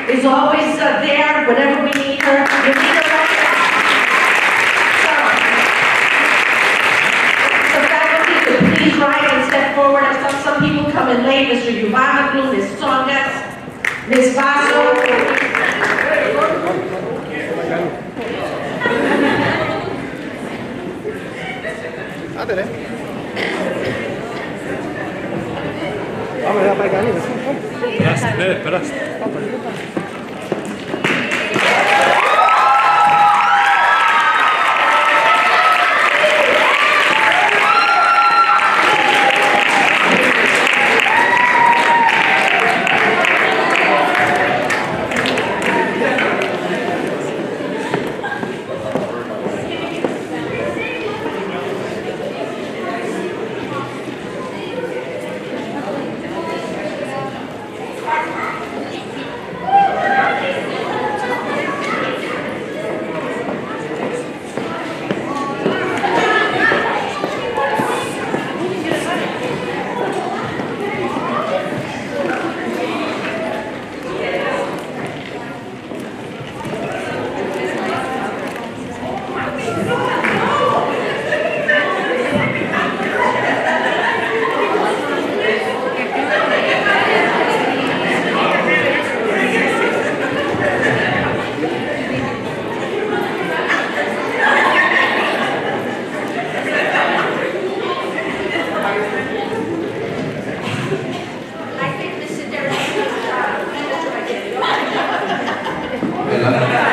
is always there whenever we need her. We need her right now. So, faculty, could please rise and step forward. I saw some people coming late. Mr. Yuvamaglu, Ms. Tongas, Ms. Vaso. Έλα.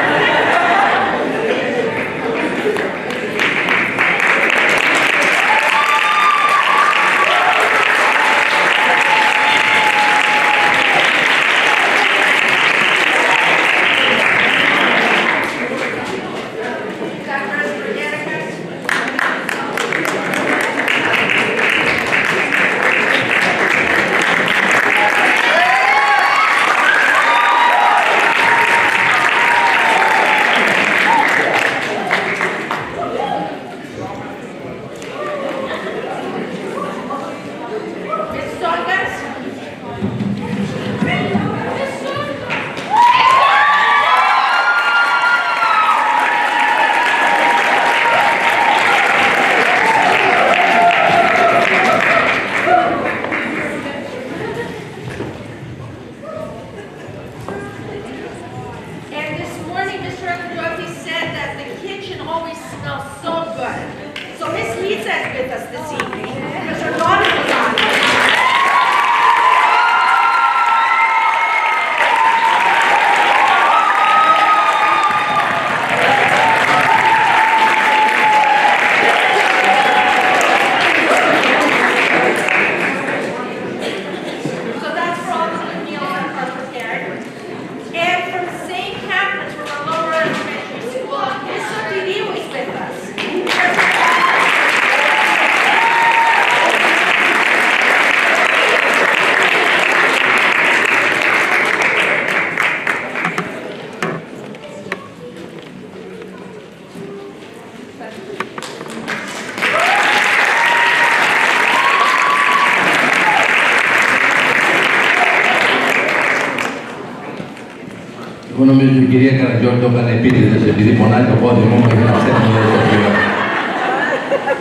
Εγώ νομίζω η κυρία Καραγιώτη το έκανε επίτηδες, επειδή πονάει το πόδι μου και να ψέχνει εδώ το πλοίο.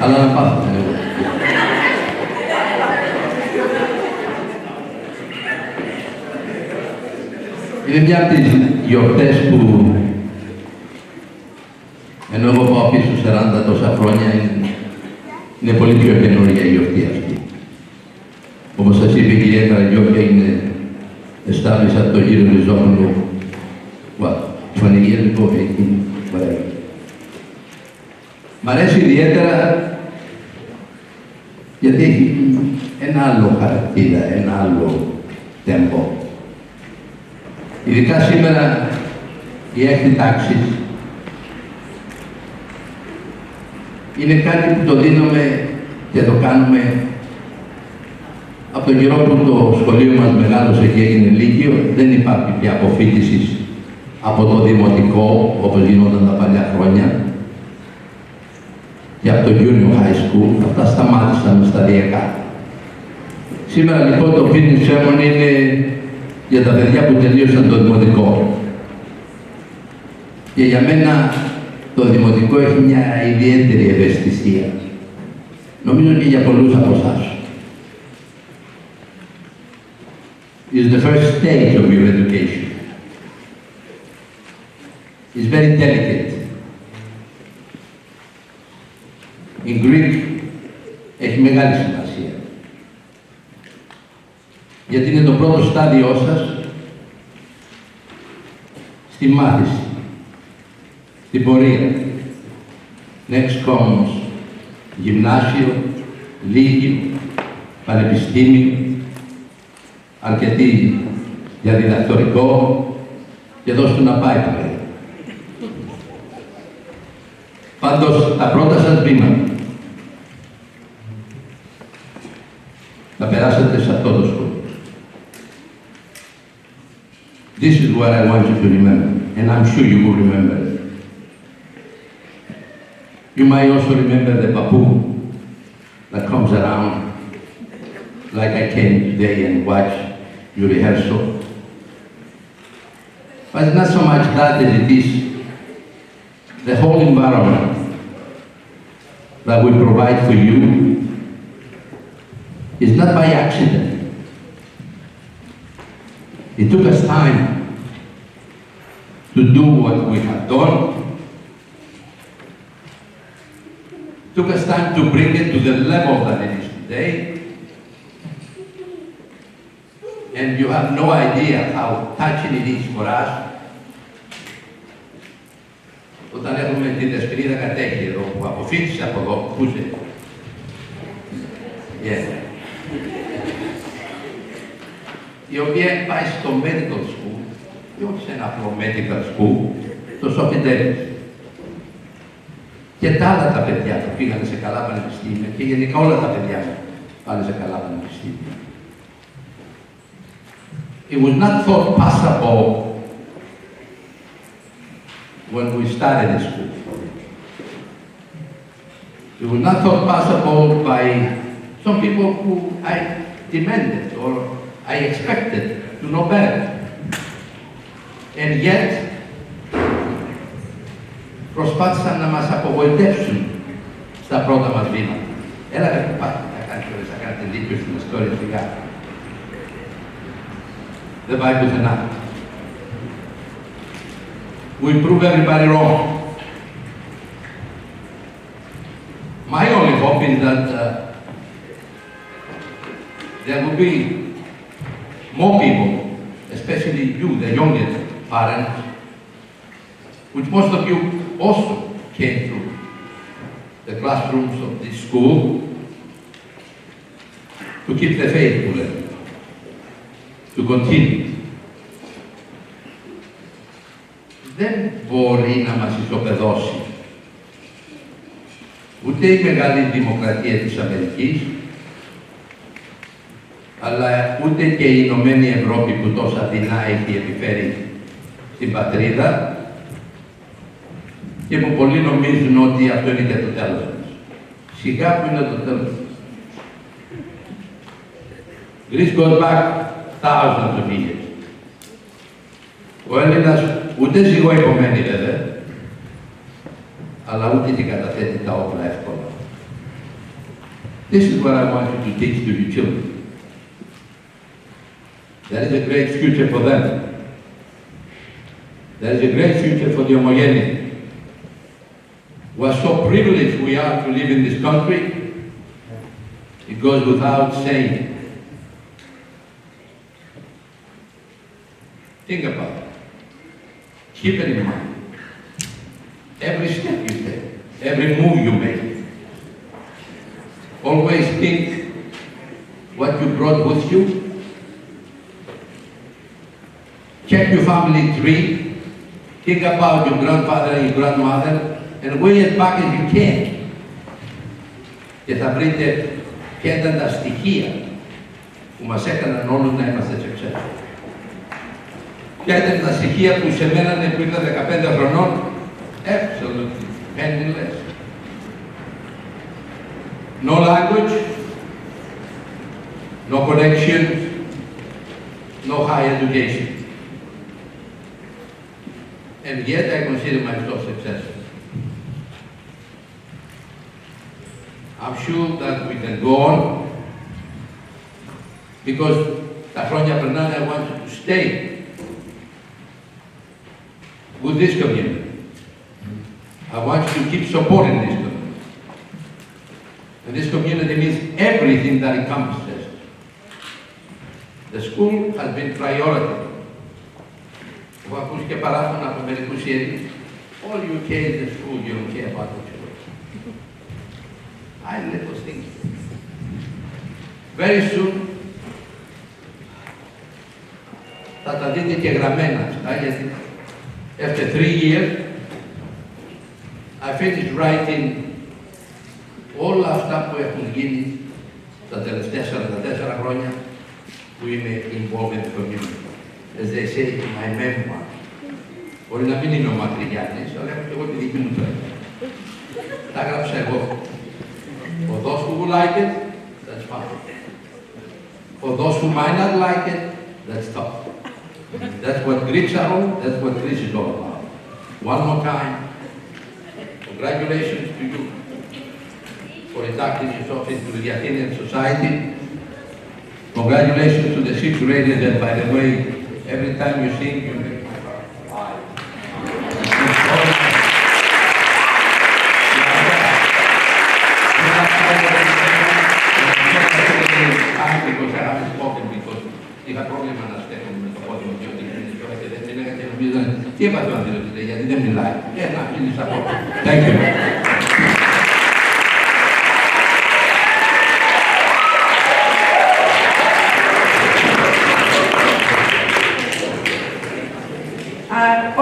Αλλά να πάθω. Είναι μια από τις γιορτές που, ενώ εγώ πάω πίσω 40 τόσα χρόνια, είναι πολύ πιο καινούργια η γιορτή αυτή. Όπως σας είπε η κυρία Καραγιώτη, είναι established από το γύρο Ριζόπουλο, 20 years ago, 18, whatever. Μ' αρέσει ιδιαίτερα γιατί έχει ένα άλλο χαρακτήρα, ένα άλλο τέμπο. Ειδικά σήμερα η έκτη τάξη είναι κάτι που το δίνουμε και το κάνουμε από τον καιρό που το σχολείο μας μεγάλωσε και έγινε λύκειο. Δεν υπάρχει πια αποφοίτηση από το δημοτικό, όπως γινόταν τα παλιά χρόνια, και από το junior high school. Αυτά σταμάτησαν σταδιακά. Σήμερα λοιπόν το finish ceremony είναι για τα παιδιά που τελείωσαν το δημοτικό. Και για μένα το δημοτικό έχει μια ιδιαίτερη ευαισθησία. Νομίζω και για πολλούς από εσάς. It's the first stage of your education. It's very delicate. In Greek έχει μεγάλη σημασία. Γιατί είναι το πρώτο στάδιό σας στη μάθηση, στην πορεία. Next comes γυμνάσιο, λύκειο, πανεπιστήμιο, αρκετοί για διδακτορικό και δώσ' του να πάει πάλι. Πάντως, τα πρώτα σας βήματα θα περάσετε σε αυτό το σχολείο. This is what I want you to remember, and I'm sure you will remember it. You might also remember the papu that comes around, like I came today and watched your rehearsal. But it's not so much that as it is the whole environment that we provide for you is not by accident. It took us time to do what we have done. It took us time to bring it to the level that it is today. And you have no idea how touching it is for us φαντάζομαι τη δεσποινίδα κατέχει εδώ, που αποφύτησε από εδώ, πούσε. Η οποία πάει στο medical school, και όχι σε ένα απλό medical school, το Σοφιντέλης. Και τα άλλα τα παιδιά που πήγαν σε καλά πανεπιστήμια και γενικά όλα τα παιδιά πάνε σε καλά πανεπιστήμια. It was not thought possible when we started the school. It was not thought possible by some people who I demanded or I expected to know better. And yet, προσπάθησαν να μας απογοητεύσουν στα πρώτα μας βήματα. Έλα ρε πάτε, θα κάνετε δίκιο στην ιστορία σιγά. Δεν πάει πουθενά. We prove everybody wrong. My only hope is that there will be more people, especially you, the youngest parents, which most of you also came through the classrooms of this school, to keep the faith, to continue. Δεν μπορεί να μας ισοπεδώσει ούτε η μεγάλη δημοκρατία της Αμερικής, αλλά ούτε και η Ηνωμένη Ευρώπη που τόσα δεινά έχει επιφέρει στην πατρίδα και που πολλοί νομίζουν ότι αυτό είναι και το τέλος μας. Σιγά που είναι το τέλος μας. Greece goes back thousands of years. Ο Έλληνας ούτε ζυγό υπομένει βέβαια, αλλά ούτε και καταθέτει τα όπλα εύκολα. This is what I want you to teach to your children. There is a great future for them. There is a great future for the homogeny. We are so privileged we are to live in this country, it goes without saying. Think about it. Keep it in mind. Every step you take, every move you make. Always think what you brought with you. Check your family tree. Think about your grandfather and your grandmother and weigh it back as you can. Και θα βρείτε ποια ήταν τα στοιχεία που μας έκαναν όλους να είμαστε successful. Ποια ήταν τα στοιχεία που σε μένανε που ήταν 15 χρονών, absolutely penniless. No language, no connection, no high education. And yet I consider myself successful. I'm sure that we can go on because τα χρόνια περνάνε, I want you to stay with this community. I want you to keep supporting this community. And this community means everything that encompasses. The school has been priority. Έχω ακούσει και παράπονα από μερικούς ιερείς. All you care is the school, you don't care about the children. I let those things. Very soon, θα τα δείτε και γραμμένα αυτά, γιατί after 3 years, I finished writing όλα αυτά που έχουν γίνει τα τελευταία 44 χρόνια που είμαι involved in the community. As they say in my memoir. Μπορεί να μην είναι ο Μακρυγιάννης, αλλά έχω και εγώ τη δική μου τρέλα. Τα έγραψα εγώ. For those who will like it, that's fine. For those who might not like it, that's tough. That's what Greeks are all, that's what Greece is all about. One more time, congratulations to you for inducting yourself into the Athenian society. Congratulations to the six ladies, and by the way, every time you sing, you make my heart cry. Because I haven't spoken because είχα πρόβλημα να στέκομαι με το πόδι μου, διότι τώρα και δεν έλεγα και νομίζανε τι έπαθαν διότι γιατί δεν μιλάει. Να αφήνεις από. Thank you.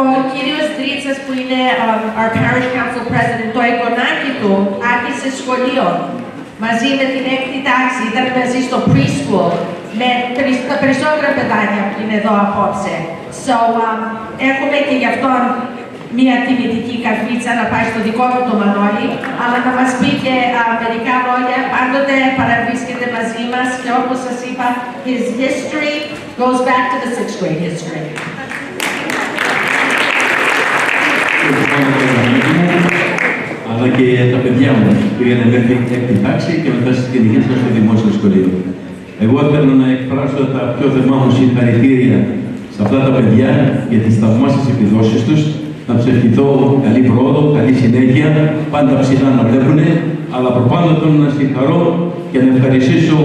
Ο κύριος Δρίτσας που είναι our parish council president, το εγγονάκι του άρχισε σχολείο μαζί με την έκτη τάξη, ήταν μαζί στο preschool με τα περισσότερα παιδάκια που είναι εδώ απόψε. So, έχουμε και γι' αυτόν μία τιμητική καρφίτσα να πάει στο δικό μου το Μανώλη, αλλά να μας πει και μερικά λόγια. Πάντοτε παραβρίσκεται μαζί μας και όπως σας είπα, his history goes back to the 6th grade history. Αλλά και τα παιδιά μου πήγαινε μέχρι έκτη τάξη και μετά συνεχίσαν στο δημόσιο σχολείο. Εγώ θέλω να εκφράσω τα πιο θερμά μου συγχαρητήρια σε αυτά τα παιδιά για τις θαυμάσιες επιδόσεις τους. Να τους ευχηθώ καλή πρόοδο, καλή συνέχεια, πάντα ψηλά να βλέπουν, αλλά προπάνω θέλω να συγχαρώ και να ευχαριστήσω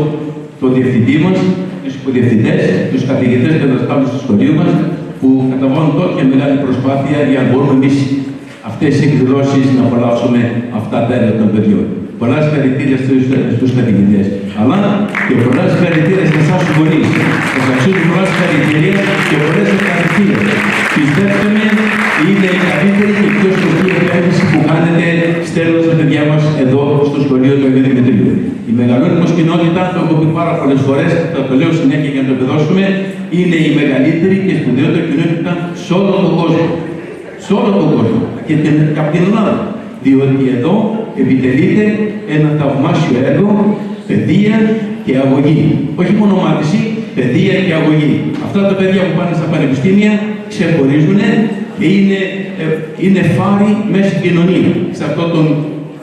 τον διευθυντή μας, τους υποδιευθυντές, τους καθηγητές και δασκάλους του σχολείου μας, που καταβάλουν τόσο μεγάλη προσπάθεια για να μπορούμε εμείς αυτές τις εκδηλώσεις να απολαύσουμε αυτά τα έργα των παιδιών. Πολλά συγχαρητήρια στους καθηγητές, αλλά και πολλά συγχαρητήρια σε εσάς τους γονείς. Σας αξίζουν πολλά συγχαρητήρια και πολλές ευχαριστίες. Πιστέψτε με, είναι η καλύτερη και πιο σωστή επένδυση που κάνετε στέλνοντας τα παιδιά μας εδώ στο σχολείο του Αγίου Δημητρίου. Η μεγαλώνυμος κοινότητα, το έχω πει πάρα πολλές φορές, θα το λέω συνέχεια για να το επιδώσουμε, είναι η μεγαλύτερη και σπουδαιότερη κοινότητα σε όλο τον κόσμο. Σε όλο τον κόσμο και από την Ελλάδα. Διότι εδώ επιτελείται ένα θαυμάσιο έργο, παιδεία και αγωγή. Όχι μόνο μάθηση, παιδεία και αγωγή. Αυτά τα παιδιά που πάνε στα πανεπιστήμια ξεχωρίζουν και είναι φάροι μέσα στην κοινωνία, σε αυτόν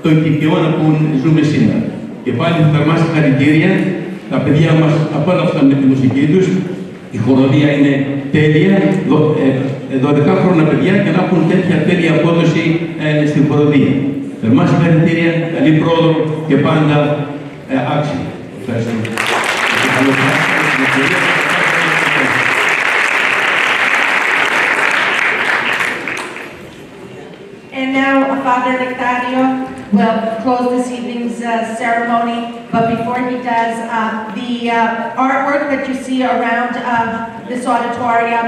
τον κηπιώνα που ζούμε σήμερα. Και πάλι θερμά συγχαρητήρια, τα παιδιά μας απόλαυσαν με τη μουσική τους, η χοροδία είναι τέλεια, 12χρονα παιδιά και να έχουν τέτοια τέλεια απόδοση στην χοροδία. Θερμά συγχαρητήρια, καλή πρόοδο και πάντα άξιο. Ευχαριστώ. And now, Father Nectario will close this evening's ceremony, but before he does, the artwork that you see around this auditorium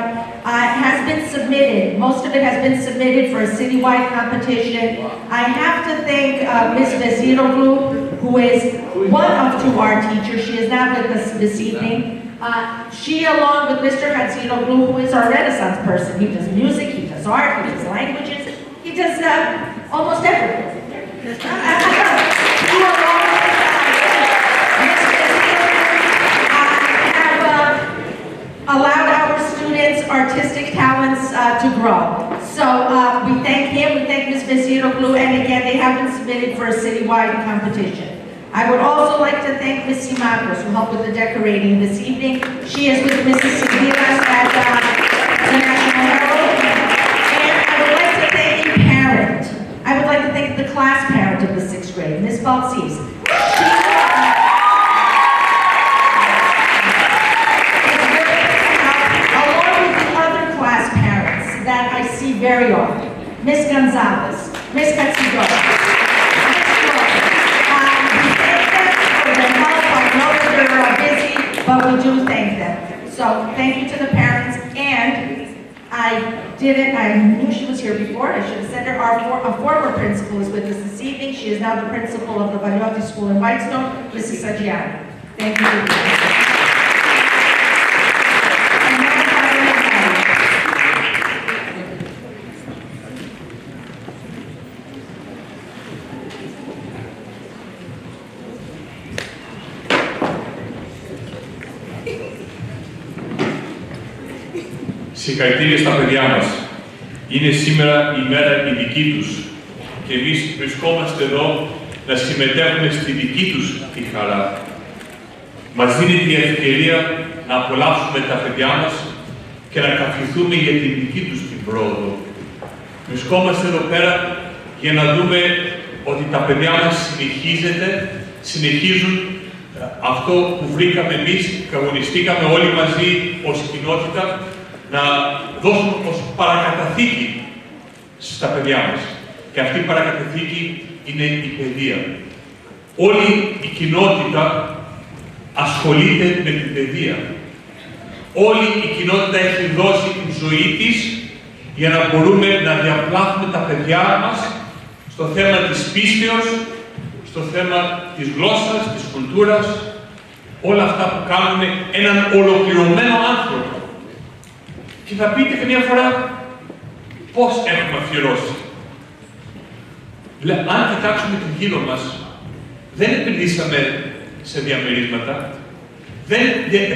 has been submitted. Most of it has been submitted for a citywide competition. I have to thank Ms. Veziroglu, who is one of two art teachers. She is not with us this evening. She, along with Mr. Hatziroglu, who is our Renaissance person, he does music, he does art, he does languages, he does almost everything. Allowed our students' artistic talents to grow. So we thank him, we thank Ms. Veziroglu, and again, they have been submitted for a citywide competition. I would also like to thank Ms. Simakos, who helped with the decorating this evening. She is with Mrs. Sigiras at the National Herald. And I would like to thank a parent. I would like to thank the class parent of the 6th grade, Ms. Baltzis. That I see very often. Ms. Gonzalez, Ms. Katsidora, we thank them for their help. I know that they're busy, but we do thank them. So thank you to the parents, and I knew she was here before. I should have said her. Our former principal is with us this evening. She is now the principal of the Vagliotti School in Whitestone, Mrs. Saggiani. Thank you. Συγχαρητήρια στα παιδιά μας. Είναι σήμερα η μέρα η δική τους και εμείς βρισκόμαστε εδώ να συμμετέχουμε στη δική τους τη χαρά. Μας δίνει την ευκαιρία να απολαύσουμε τα παιδιά μας και να καυχηθούμε για την δική τους την πρόοδο. Βρισκόμαστε εδώ πέρα για να δούμε ότι τα παιδιά μας συνεχίζουν αυτό που βρήκαμε εμείς και αγωνιστήκαμε όλοι μαζί ως κοινότητα, να δώσουμε ως παρακαταθήκη στα παιδιά μας. Και αυτή η παρακαταθήκη είναι η παιδεία. Όλη η κοινότητα ασχολείται με την παιδεία. Όλη η κοινότητα έχει δώσει τη ζωή της για να μπορούμε να διαπλάθουμε τα παιδιά μας στο θέμα της πίστεως, στο θέμα της γλώσσας, της κουλτούρας, όλα αυτά που κάνουν έναν ολοκληρωμένο άνθρωπο. Και θα πείτε καμιά φορά πώς έχουμε αφιερώσει. Αν κοιτάξουμε την γύρω μας, δεν επενδύσαμε σε διαμερίσματα, δεν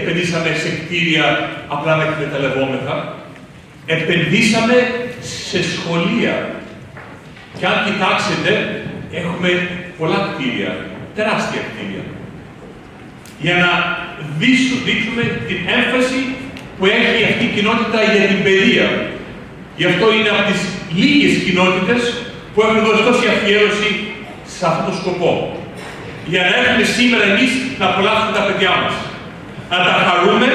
επενδύσαμε σε κτίρια απλά να εκμεταλλευόμεθα, επενδύσαμε σε σχολεία. Και αν κοιτάξετε, έχουμε πολλά κτίρια, τεράστια κτίρια, για να δείξουμε την έμφαση που έχει αυτή η κοινότητα για την παιδεία. Γι' αυτό είναι από τις λίγες κοινότητες που έχουν δώσει τόση αφιέρωση σε αυτόν τον σκοπό. Για να έχουμε σήμερα εμείς να απολαύσουμε τα παιδιά μας. Να τα χαρούμε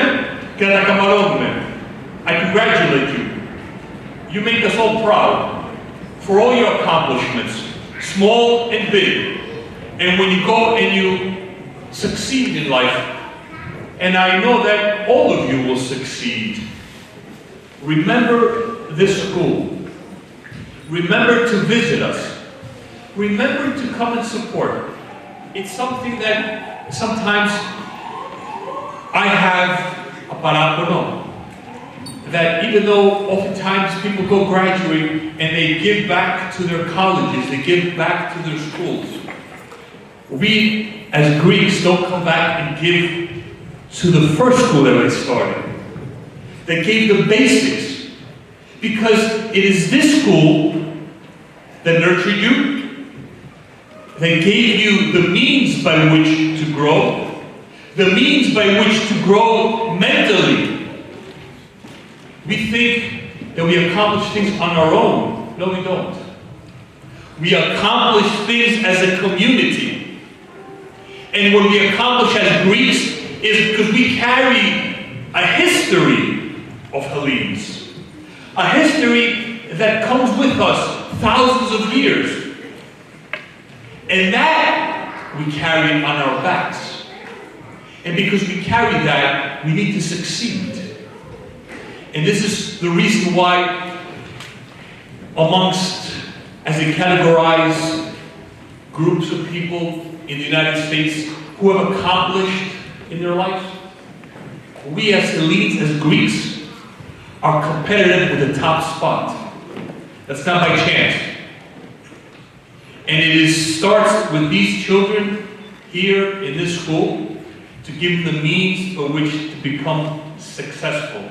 και να τα καμαρώνουμε. I congratulate you. You make us all proud for all your accomplishments, small and big. And when you go and you succeed in life, and I know that all of you will succeed, remember this school. Remember to visit us. Remember to come and support. It's something that sometimes I have a parabono. That even though oftentimes people go graduate and they give back to their colleges, they give back to their schools, we as Greeks don't come back and give to the first school that they started. They gave the basics, because it is this school that nurtured you. They gave you the means by which to grow, the means by which to grow mentally. We think that we accomplish things on our own. No, we don't. We accomplish things as a community. And what we accomplish as Greeks is because we carry a history of Hellenes. A history that comes with us thousands of years. And that we carry on our backs. And because we carry that, we need to succeed. And this is the reason why amongst, as they categorize groups of people in the United States who have accomplished in their life, we as Hellenes, as Greeks, are competitive with the top spot. That's not by chance. And it starts with these children here in this school to give them the means by which to become successful.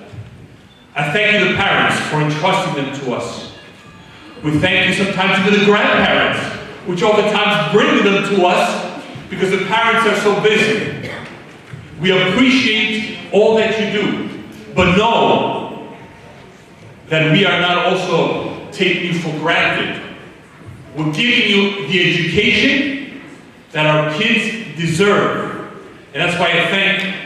I thank you, the parents, for entrusting them to us. We thank you sometimes to the grandparents, which oftentimes bring them to us because the parents are so busy. We appreciate all that you do, but know that we are not also taking you for granted. We're giving you the education that our kids deserve. And that's why I thank